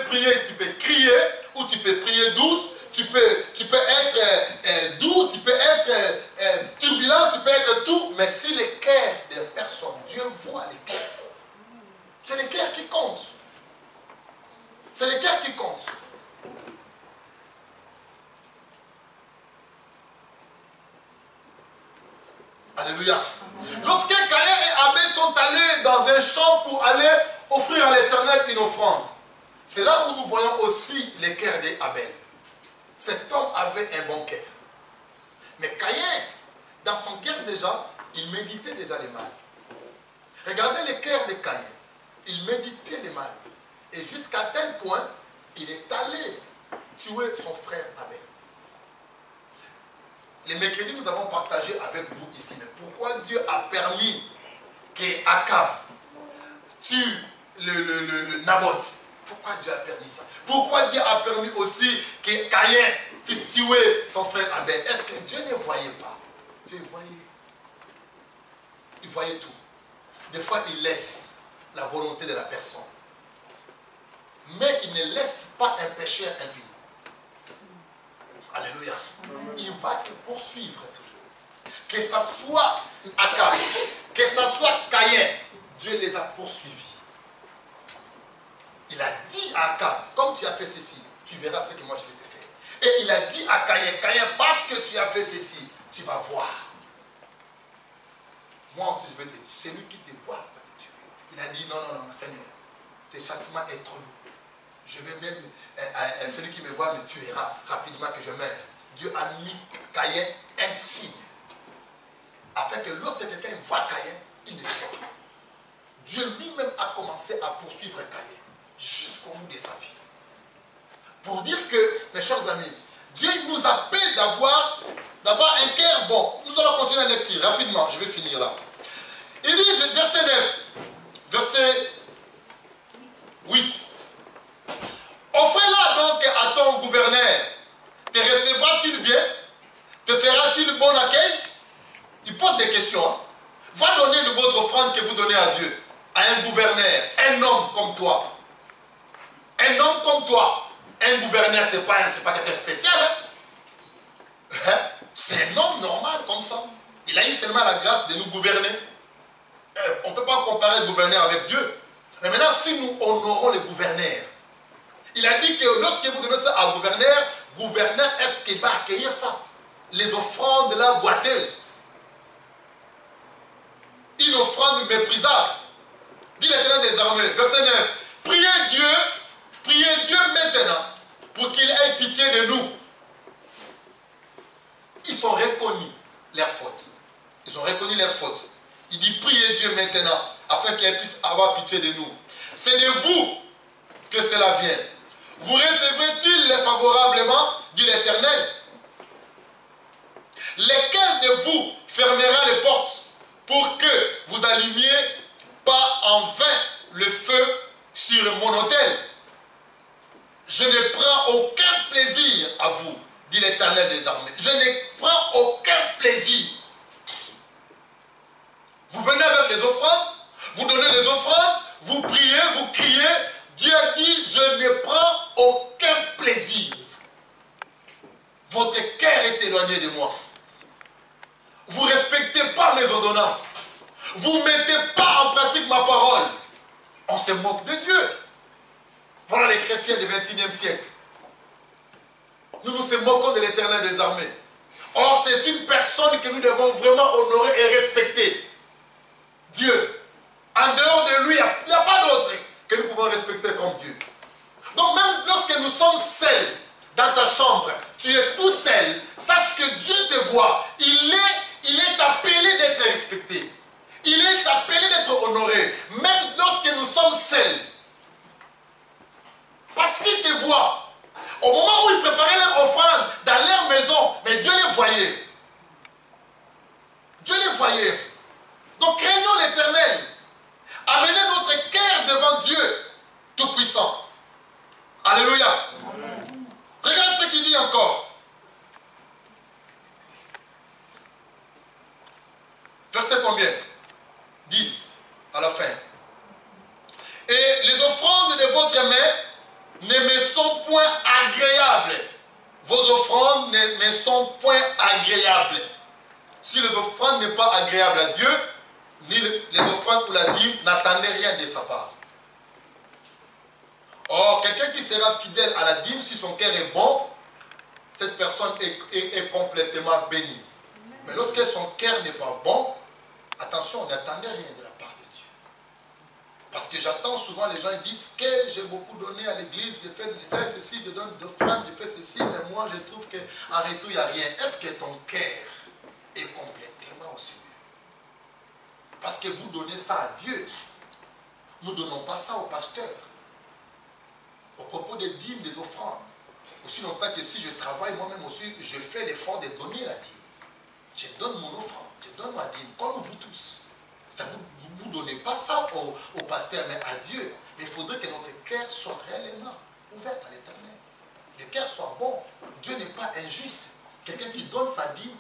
crier, ou tu peux prier douce, tu peux être doux, tu peux être turbulent, tu peux être tout, mais si le cœur de personne, Dieu voit le cœur. C'est le cœur qui compte. C'est le cœur qui compte. Alléluia. Lorsque Caïn et Abel sont allés dans un champ pour aller offrir à l'Éternel une offrande, c'est là où nous voyons aussi le cœur d'Abel. Cet homme avait un bon cœur. Mais Caïn, dans son cœur déjà, il méditait déjà le mal. Regardez le cœur de Caïn. Il méditait le mal. Et jusqu'à tel point, il est allé tuer son frère Abel. Les mercredis, nous avons partagé avec vous ici. Mais pourquoi Dieu a permis qu'Akab tue le Naboth? Pourquoi Dieu a permis ça? Pourquoi Dieu a permis aussi que Caïn puisse tuer son frère Abel? Est-ce que Dieu ne voyait pas? Dieu voyait. Il voyait tout. Des fois, il laisse la volonté de la personne. Mais il ne laisse pas un pécheur impuni. Alléluia. Il va te poursuivre toujours. Que ce soit Akab, que ce soit Caïn, Dieu les a poursuivis. Il a dit à Akab, comme tu as fait ceci, tu verras ce que moi je vais te faire. Et il a dit à Caïn, Caïn, parce que tu as fait ceci, tu vas voir. Moi aussi je vais te tuer. Celui qui te voit va te tuer. Il a dit, non, Seigneur, tes châtiments sont trop lourds. Je vais même, celui qui me voit me tuera rapidement que je meure. Dieu a mis Caïn ainsi, afin que lorsque quelqu'un voit Caïn, il ne soit pas. Dieu lui-même a commencé à poursuivre Caïn jusqu'au bout de sa vie. Pour dire que, mes chers amis, Dieu nous appelle d'avoir un cœur bon. Nous allons continuer à lecture rapidement, je vais finir là. Il dit, verset 9, verset 8. Offrez-la donc à ton gouverneur. Te recevra-t-il bien? Te fera-t-il bon accueil? Il pose des questions. Hein? Va donner votre offrande que vous donnez à Dieu, à un gouverneur, un homme comme toi. Un homme comme toi. Un gouverneur, ce n'est pas quelqu'un spécial. Hein? C'est un homme normal comme ça. Il a eu seulement la grâce de nous gouverner. On ne peut pas comparer le gouverneur avec Dieu. Mais maintenant, si nous honorons le gouverneur, il a dit que lorsque vous donnez ça à gouverneur, est-ce qu'il va accueillir ça? Les offrandes là boiteuses. Une offrande méprisable. Dit l'Éternel des armées, verset 9. Priez Dieu maintenant pour qu'il ait pitié de nous. Ils sont reconnus leurs fautes. Ils ont reconnu leurs fautes. Il dit priez Dieu maintenant afin qu'il puisse avoir pitié de nous. C'est de vous que cela vient. Vous recevrez-il favorablement, dit l'Éternel? Lequel de vous fermera les portes pour que vous allimiez pas en vain le feu sur mon autel. Je ne prends aucun plaisir à vous, dit l'Éternel des armées. Je ne prends aucun plaisir. Vous venez avec les offrandes, vous donnez les offrandes, vous priez, vous criez. Dieu a dit, je ne prends aucun plaisir. Votre cœur est éloigné de moi. Vous ne respectez pas mes ordonnances. Vous ne mettez pas en pratique ma parole. On se moque de Dieu. Voilà les chrétiens du XXIe siècle. Nous nous moquons de l'Éternel des armées. Or, c'est une personne que nous devons vraiment honorer et respecter. Dieu. En dehors de lui, il n'y a pas d'autre que nous pouvons respecter comme Dieu. Donc même lorsque nous sommes seuls dans ta chambre, tu es tout seul, sache que Dieu te voit. Il est appelé d'être respecté. Il est appelé d'être honoré. Même lorsque nous sommes seuls. Parce qu'il te voit. Au moment où ils préparaient leur offrande dans leur maison, mais Dieu les voyait. Dieu les voyait. Donc craignons l'Éternel. Amenez notre cœur devant Dieu Tout-Puissant. Alléluia. Amen. Regarde ce qu'il dit encore. Verset combien? 10 à la fin. Et les offrandes de votre main ne me sont point agréables. Vos offrandes ne me sont point agréables. Si les offrandes n'est pas agréable à Dieu, ni les offrandes ou la dîme, n'attendez rien de sa part. Or, quelqu'un qui sera fidèle à la dîme, si son cœur est bon, cette personne est complètement bénie. Mais lorsque son cœur n'est pas bon, attention, n'attendez rien de la part de Dieu. Parce que j'entends souvent les gens disent que j'ai beaucoup donné à l'église, j'ai fait ceci, je donne d'offrandes, je fais ceci, mais moi je trouve qu'en retour il n'y a rien. Est-ce que ton cœur est complètement au Seigneur? Parce que vous donnez ça à Dieu. Nous ne donnons pas ça au pasteur. Au propos des dîmes, des offrandes. Aussi longtemps que si je travaille moi-même aussi, je fais l'effort de donner la dîme. Je donne mon offrande, je donne ma dîme, comme vous tous. C'est-à-dire, vous ne donnez pas ça au pasteur, mais à Dieu. Mais il faudrait que notre cœur soit réellement ouvert à l'Éternel. Le cœur soit bon. Dieu n'est pas injuste. Quelqu'un qui donne sa dîme,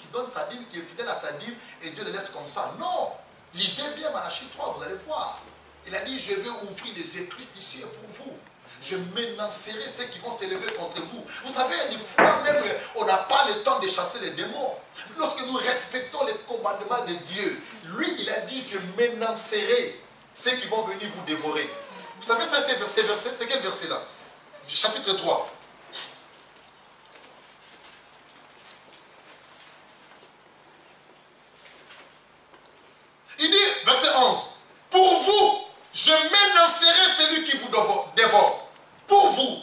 qui est fidèle à sa dîme, et Dieu le laisse comme ça. Non. Lisez bien Malachie 3, vous allez voir. Il a dit, je vais ouvrir les écluses du ciel pour vous. Je m'énoncerai ceux qui vont s'élever contre vous. Vous savez, des fois même, on n'a pas le temps de chasser les démons. Lorsque nous respectons les commandements de Dieu, lui, il a dit, je m'énoncerai ceux qui vont venir vous dévorer. Vous savez, ça, c'est quel verset là? Du chapitre 3. Il dit, verset 11, pour vous, je m'énoncerai celui qui vous dévore. Pour vous.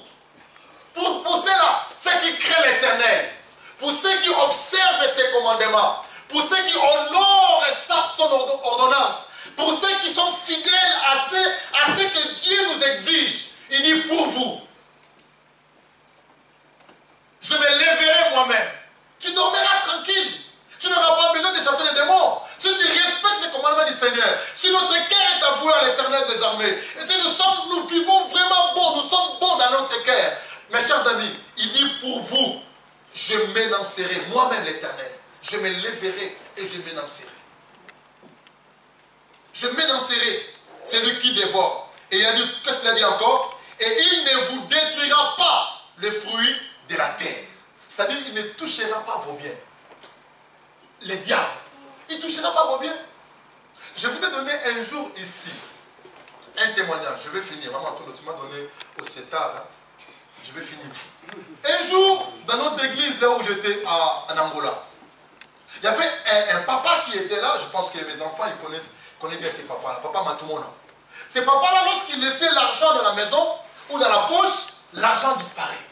Pour ceux-là, ceux qui craignent l'Éternel. Pour ceux qui observent ses commandements. Pour ceux qui honorent son ordonnance. Pour ceux qui sont fidèles à ce que Dieu nous exige. Il dit pour vous. Je me lèverai moi-même. Tu dormiras tranquille. Tu n'auras pas besoin de chasser les démons. Si tu respectes les commandements du Seigneur, si notre cœur est avoué à l'Éternel des armées, et si nous vivons vraiment bon, nous sommes bons dans notre cœur, mes chers amis, il dit pour vous, je m'énoncerai, moi-même l'Éternel, je me lèverai et je m'énoncerai. Je m'énoncerai, c'est lui qui dévore. Et il a dit, qu'est-ce qu'il a dit encore? Et il ne vous détruira pas le fruit de la terre. C'est-à-dire, il ne touchera pas vos biens. Les diables. Il ne touchera pas vos biens. Je vous ai donné un jour ici un témoignage. Je vais finir. Maman, tu m'as donné aussi tard. Hein. Je vais finir. Un jour, dans notre église, là où j'étais en Angola, il y avait un papa qui était là. Je pense que mes enfants, ils connaissent bien ces papas-là. Papa Matumona. Ces papas-là, lorsqu'ils laissaient l'argent dans la maison ou dans la poche, l'argent disparaît.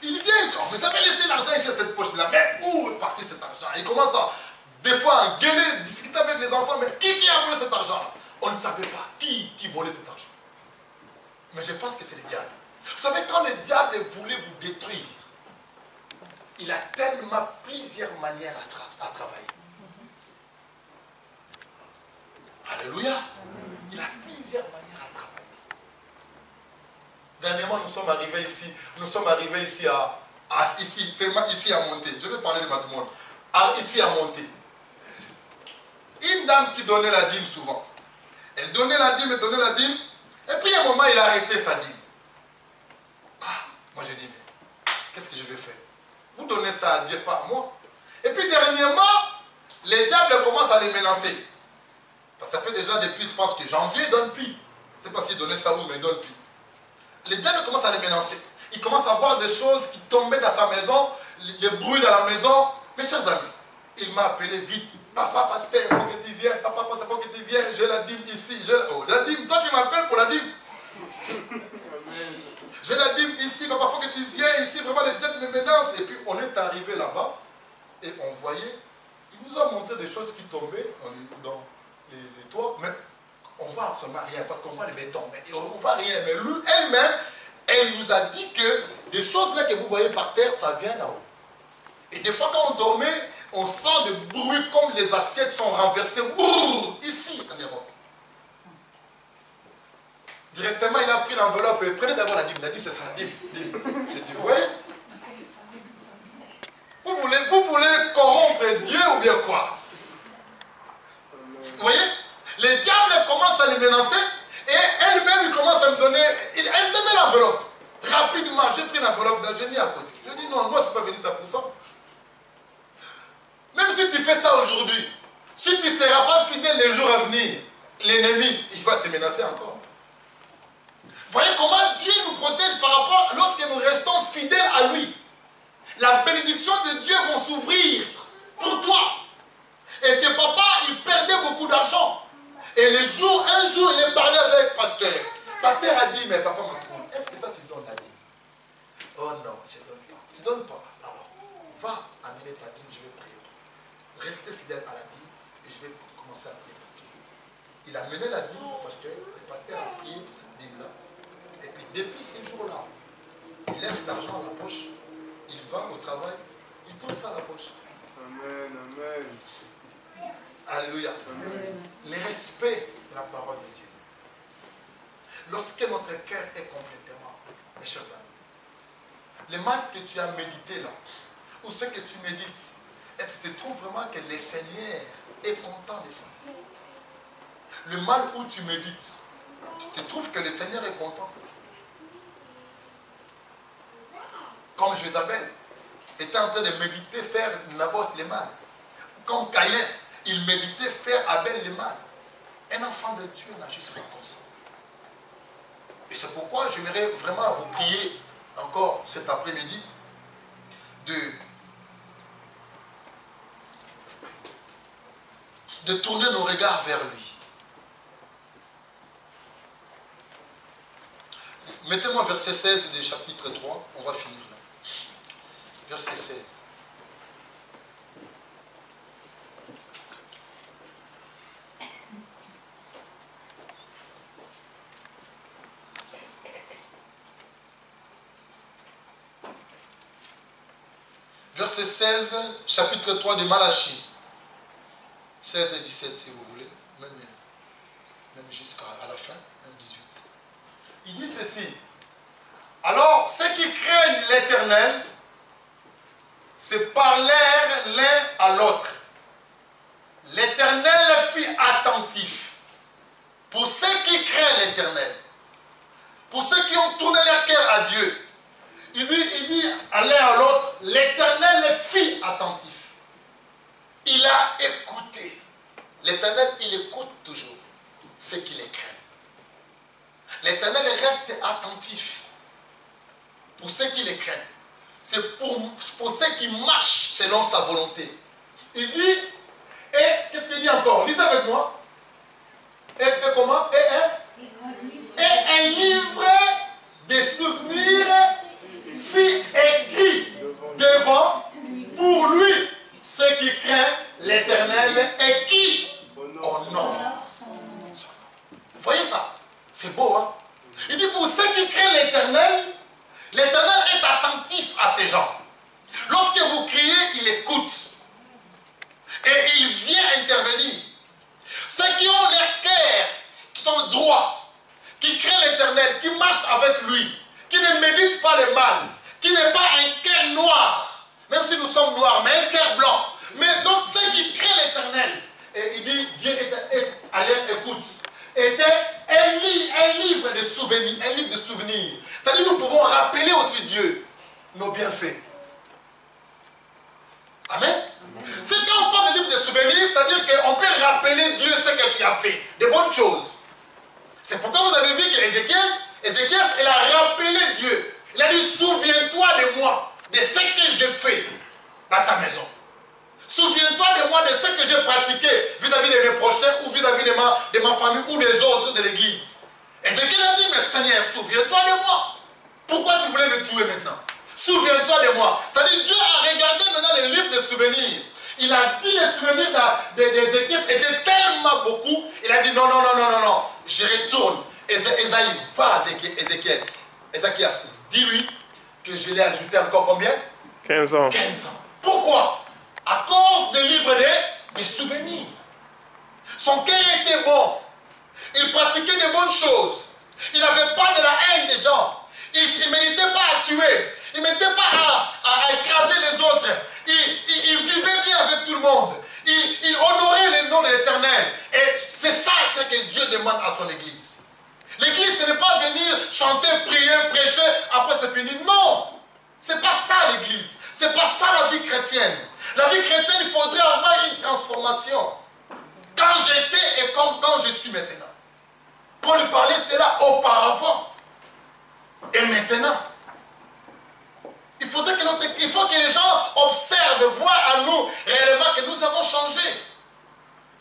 Il vient, on ne jamais laissé l'argent ici dans cette poche-là. Mais où est parti cet argent? Il commence à, des fois, à gueuler, discuter avec les enfants. Mais qui a volé cet argent? On ne savait pas qui volait cet argent. Mais je pense que c'est le diable. Vous savez, quand le diable voulait vous détruire, il a tellement plusieurs manières à travailler. Alléluia. Il a plusieurs manières à travailler. Dernièrement, nous sommes arrivés ici seulement ici à Monter. Je vais parler de ma monde. Ici à Monter. Une dame qui donnait la dîme souvent. Elle donnait la dîme, et puis à un moment, il a arrêté sa dîme. Moi je dis, mais qu'est-ce que je vais faire? Vous donnez ça à Dieu, pas à moi. Et puis dernièrement, les diables commencent à les menacer. Parce que ça fait déjà depuis, je pense que janvier, il donne plus. Je ne sais pas s'il donnait ça où, mais il donne plus. Les diables commencent à les menacer. Ils commencent à voir des choses qui tombaient dans sa maison, les bruits dans la maison. Mes chers amis, il m'a appelé vite. Papa, pasteur, il faut que tu viennes. Papa, pasteur, il faut que tu viennes. J'ai la dîme ici. Oh, la dîme, toi tu m'appelles pour la dîme. J'ai la dîme ici, papa, il faut que tu viennes ici. Vraiment, les diables me menacent. Et puis, on est arrivé là-bas et on voyait, il nous a montré des choses qui tombaient dans les toits. Mais on ne voit absolument rien parce qu'on voit les bétons. Mais on ne voit rien. Mais lui, elle-même, elle nous a dit que des choses là que vous voyez par terre, ça vient d'en haut. Et des fois, quand on dormait, on sent des bruits comme les assiettes sont renversées. Brrr, ici, en Europe. Directement, il a pris l'enveloppe et prenez d'abord la dîme. La dîme, c'est ça, dîme. J'ai dit, oui. Vous voulez corrompre Dieu ou bien quoi? Vous voyez? Les diables commencent à les menacer et elle-même, il commence à me donner. Elle me donnait l'enveloppe. Rapidement, j'ai pris l'enveloppe, j'ai mis à côté. Je dis, non, moi, je ne suis pas venu ça pour ça. Même si tu fais ça aujourd'hui, si tu ne seras pas fidèle les jours à venir, l'ennemi, il va te menacer encore. Voyez comment Dieu nous protège par rapport lorsque nous restons fidèles à lui. La bénédiction de Dieu va s'ouvrir pour toi. Et ses papas, ils perdaient beaucoup d'argent. Et un jour, il est parlé avec pasteur. Pasteur a dit, mais papa m'a dit, est-ce que toi tu donnes la dîme? Oh non, je ne donne pas. Tu ne donnes pas. Alors, va amener ta dîme, je vais prier pour toi. Restez fidèle à la dîme et je vais commencer à prier pour toi. Il a amené la dîme au pasteur. Le pasteur a prié pour cette dîme-là. Et puis depuis ces jours-là, il laisse l'argent dans la poche, il va au travail, il trouve ça à la poche. Amen, amen. Alléluia. Amen. Le respect de la parole de Dieu. Lorsque notre cœur est complètement, mes chers amis, le mal que tu as médité là, ou ce que tu médites, est-ce que tu trouves vraiment que le Seigneur est content de ça? Le mal où tu médites, tu trouves que le Seigneur est content? Comme Jézabel était en train de méditer faire Naboth le mal. Comme Caïn, il méditait faire Abel le mal. Un enfant de Dieu n'agit pas comme ça. Et c'est pourquoi j'aimerais vraiment vous prier encore cet après-midi de tourner nos regards vers lui. Mettez-moi verset 16 du chapitre 3, on va finir là. Verset 16. Verset 16, chapitre 3 de Malachie. 16 et 17 si vous voulez, même jusqu'à la fin, même 18. Il dit ceci. Alors, ceux qui craignent l'Éternel se parlèrent l'un à l'autre. L'Éternel fut attentif. Pour ceux qui craignent l'Éternel, pour ceux qui ont tourné leur cœur à Dieu, il dit à l'un à l'autre, l'Éternel fut attentif. Il a écouté. L'Éternel, il écoute toujours ceux qui les craignent. L'Éternel reste attentif pour ceux qui les craignent. C'est pour ceux qui marchent selon sa volonté. Il dit, et qu'est-ce qu'il dit encore? Lisez avec moi. Et comment? Et un livre des souvenirs fut écrit devant pour lui ceux qui craignent l'Éternel et qui honorent son nom. Vous voyez ça? C'est beau, hein? Il dit pour ceux qui craignent l'Éternel, l'Éternel est attentif à ces gens. Lorsque vous criez, il écoute. Et il vient intervenir. Ceux qui ont leur cœur, qui sont droits, qui craignent l'Éternel, qui marchent avec lui, qui ne méditent pas le mal, qui n'est pas un cœur noir, même si nous sommes noirs, mais un cœur blanc. Mais donc ceux qui craignent l'Éternel, et il dit, Dieu est à leur écoute, était un livre de souvenirs, un livre de souvenirs. C'est-à-dire nous pouvons rappeler aussi Dieu nos bienfaits. Amen. C'est quand on parle de livre de souvenirs, c'est-à-dire qu'on peut rappeler Dieu ce que tu as fait, de bonnes choses. C'est pourquoi vous avez vu qu'Ézéchiel, il a rappelé Dieu. Il a dit, souviens-toi de moi, de ce que j'ai fait dans ta maison. Souviens-toi de moi, de ce que j'ai pratiqué vis-à-vis de mes prochains ou vis-à-vis de ma famille ou des autres de l'église. Ézéchiel a dit, mais Seigneur, souviens-toi de moi. Pourquoi tu voulais me tuer maintenant? Souviens-toi de moi. C'est-à-dire, Dieu a regardé maintenant les livres de souvenirs. Il a vu les souvenirs d'Ézéchiel, c'était tellement beaucoup. Il a dit, non, non, non, non, non, non. Je retourne. Esaïe, va à Ézéchiel. Ézéchias, dis-lui que je l'ai ajouté encore combien? 15 ans. 15 ans. Pourquoi? À cause des livres des souvenirs. Son cœur était bon. Il pratiquait de bonnes choses. Il n'avait pas de la haine des gens. Il ne méritait pas à tuer. Il ne méritait pas à écraser les autres. Il vivait bien avec tout le monde. Il honorait le nom de l'Éternel. Et c'est ça que Dieu demande à son église. L'église, ce n'est pas venir chanter, prier, prêcher, après c'est fini. Non. Ce n'est pas ça l'église. Ce n'est pas ça la vie chrétienne. La vie chrétienne, il faudrait avoir une transformation. Quand j'étais et comme quand je suis maintenant. Paul parlait cela auparavant. Et maintenant. Il faut que les gens observent, voient à nous réellement que nous avons changé.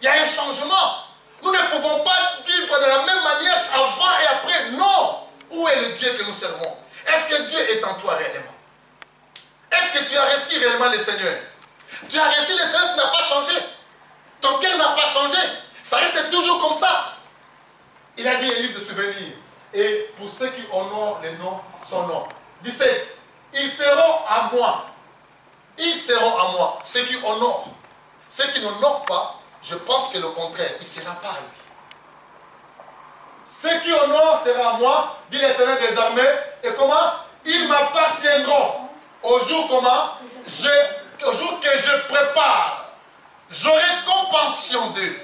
Il y a un changement. Nous ne pouvons pas vivre de la même manière qu'avant et après. Non. Où est le Dieu que nous servons? Est-ce que Dieu est en toi réellement? Est-ce que tu as reçu réellement le Seigneur? Tu as reçu le Seigneur, tu n'as pas changé. Ton cœur n'a pas changé. Ça reste toujours comme ça. Il a dit un livre de souvenirs. Et pour ceux qui honorent le nom, son nom. 17. Ils seront à moi. Ils seront à moi. Ceux qui honorent. Ceux qui n'honorent pas, je pense que le contraire, il ne sera pas à lui. Ceux qui honorent seront à moi, dit l'Éternel des armées. Et comment? Ils m'appartiendront. Au jour comment? Au jour que je prépare. J'aurai compassion d'eux.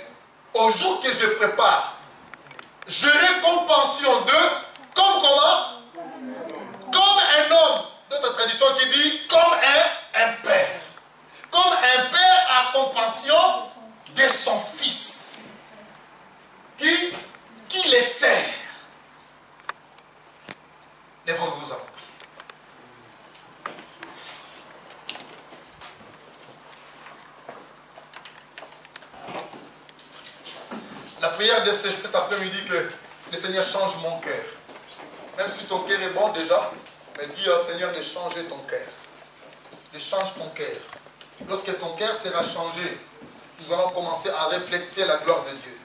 Au jour que je prépare. J'aurai compassion d'eux. Comme comment? Comme un homme. Notre tradition qui dit comme un père. Comme un père a compassion de son fils. Qui les sert. Lèvons-nous, nous avons prié. La prière de cet après-midi que le Seigneur change mon cœur. Même si ton cœur est bon déjà, mais dis au Seigneur de changer ton cœur. De changer ton cœur. Lorsque ton cœur sera changé, nous allons commencer à refléter la gloire de Dieu.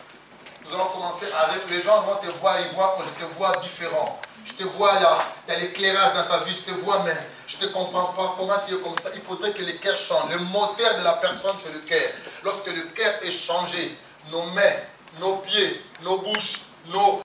Nous allons commencer à... Les gens vont te voir, ils voient, je te vois différent. Je te vois, il y a l'éclairage dans ta vie, je te vois, mais je ne te comprends pas. Comment tu es comme ça? Il faudrait que le cœur change. Le moteur de la personne, c'est le cœur. Lorsque le cœur est changé, nos mains, nos pieds, nos bouches, nos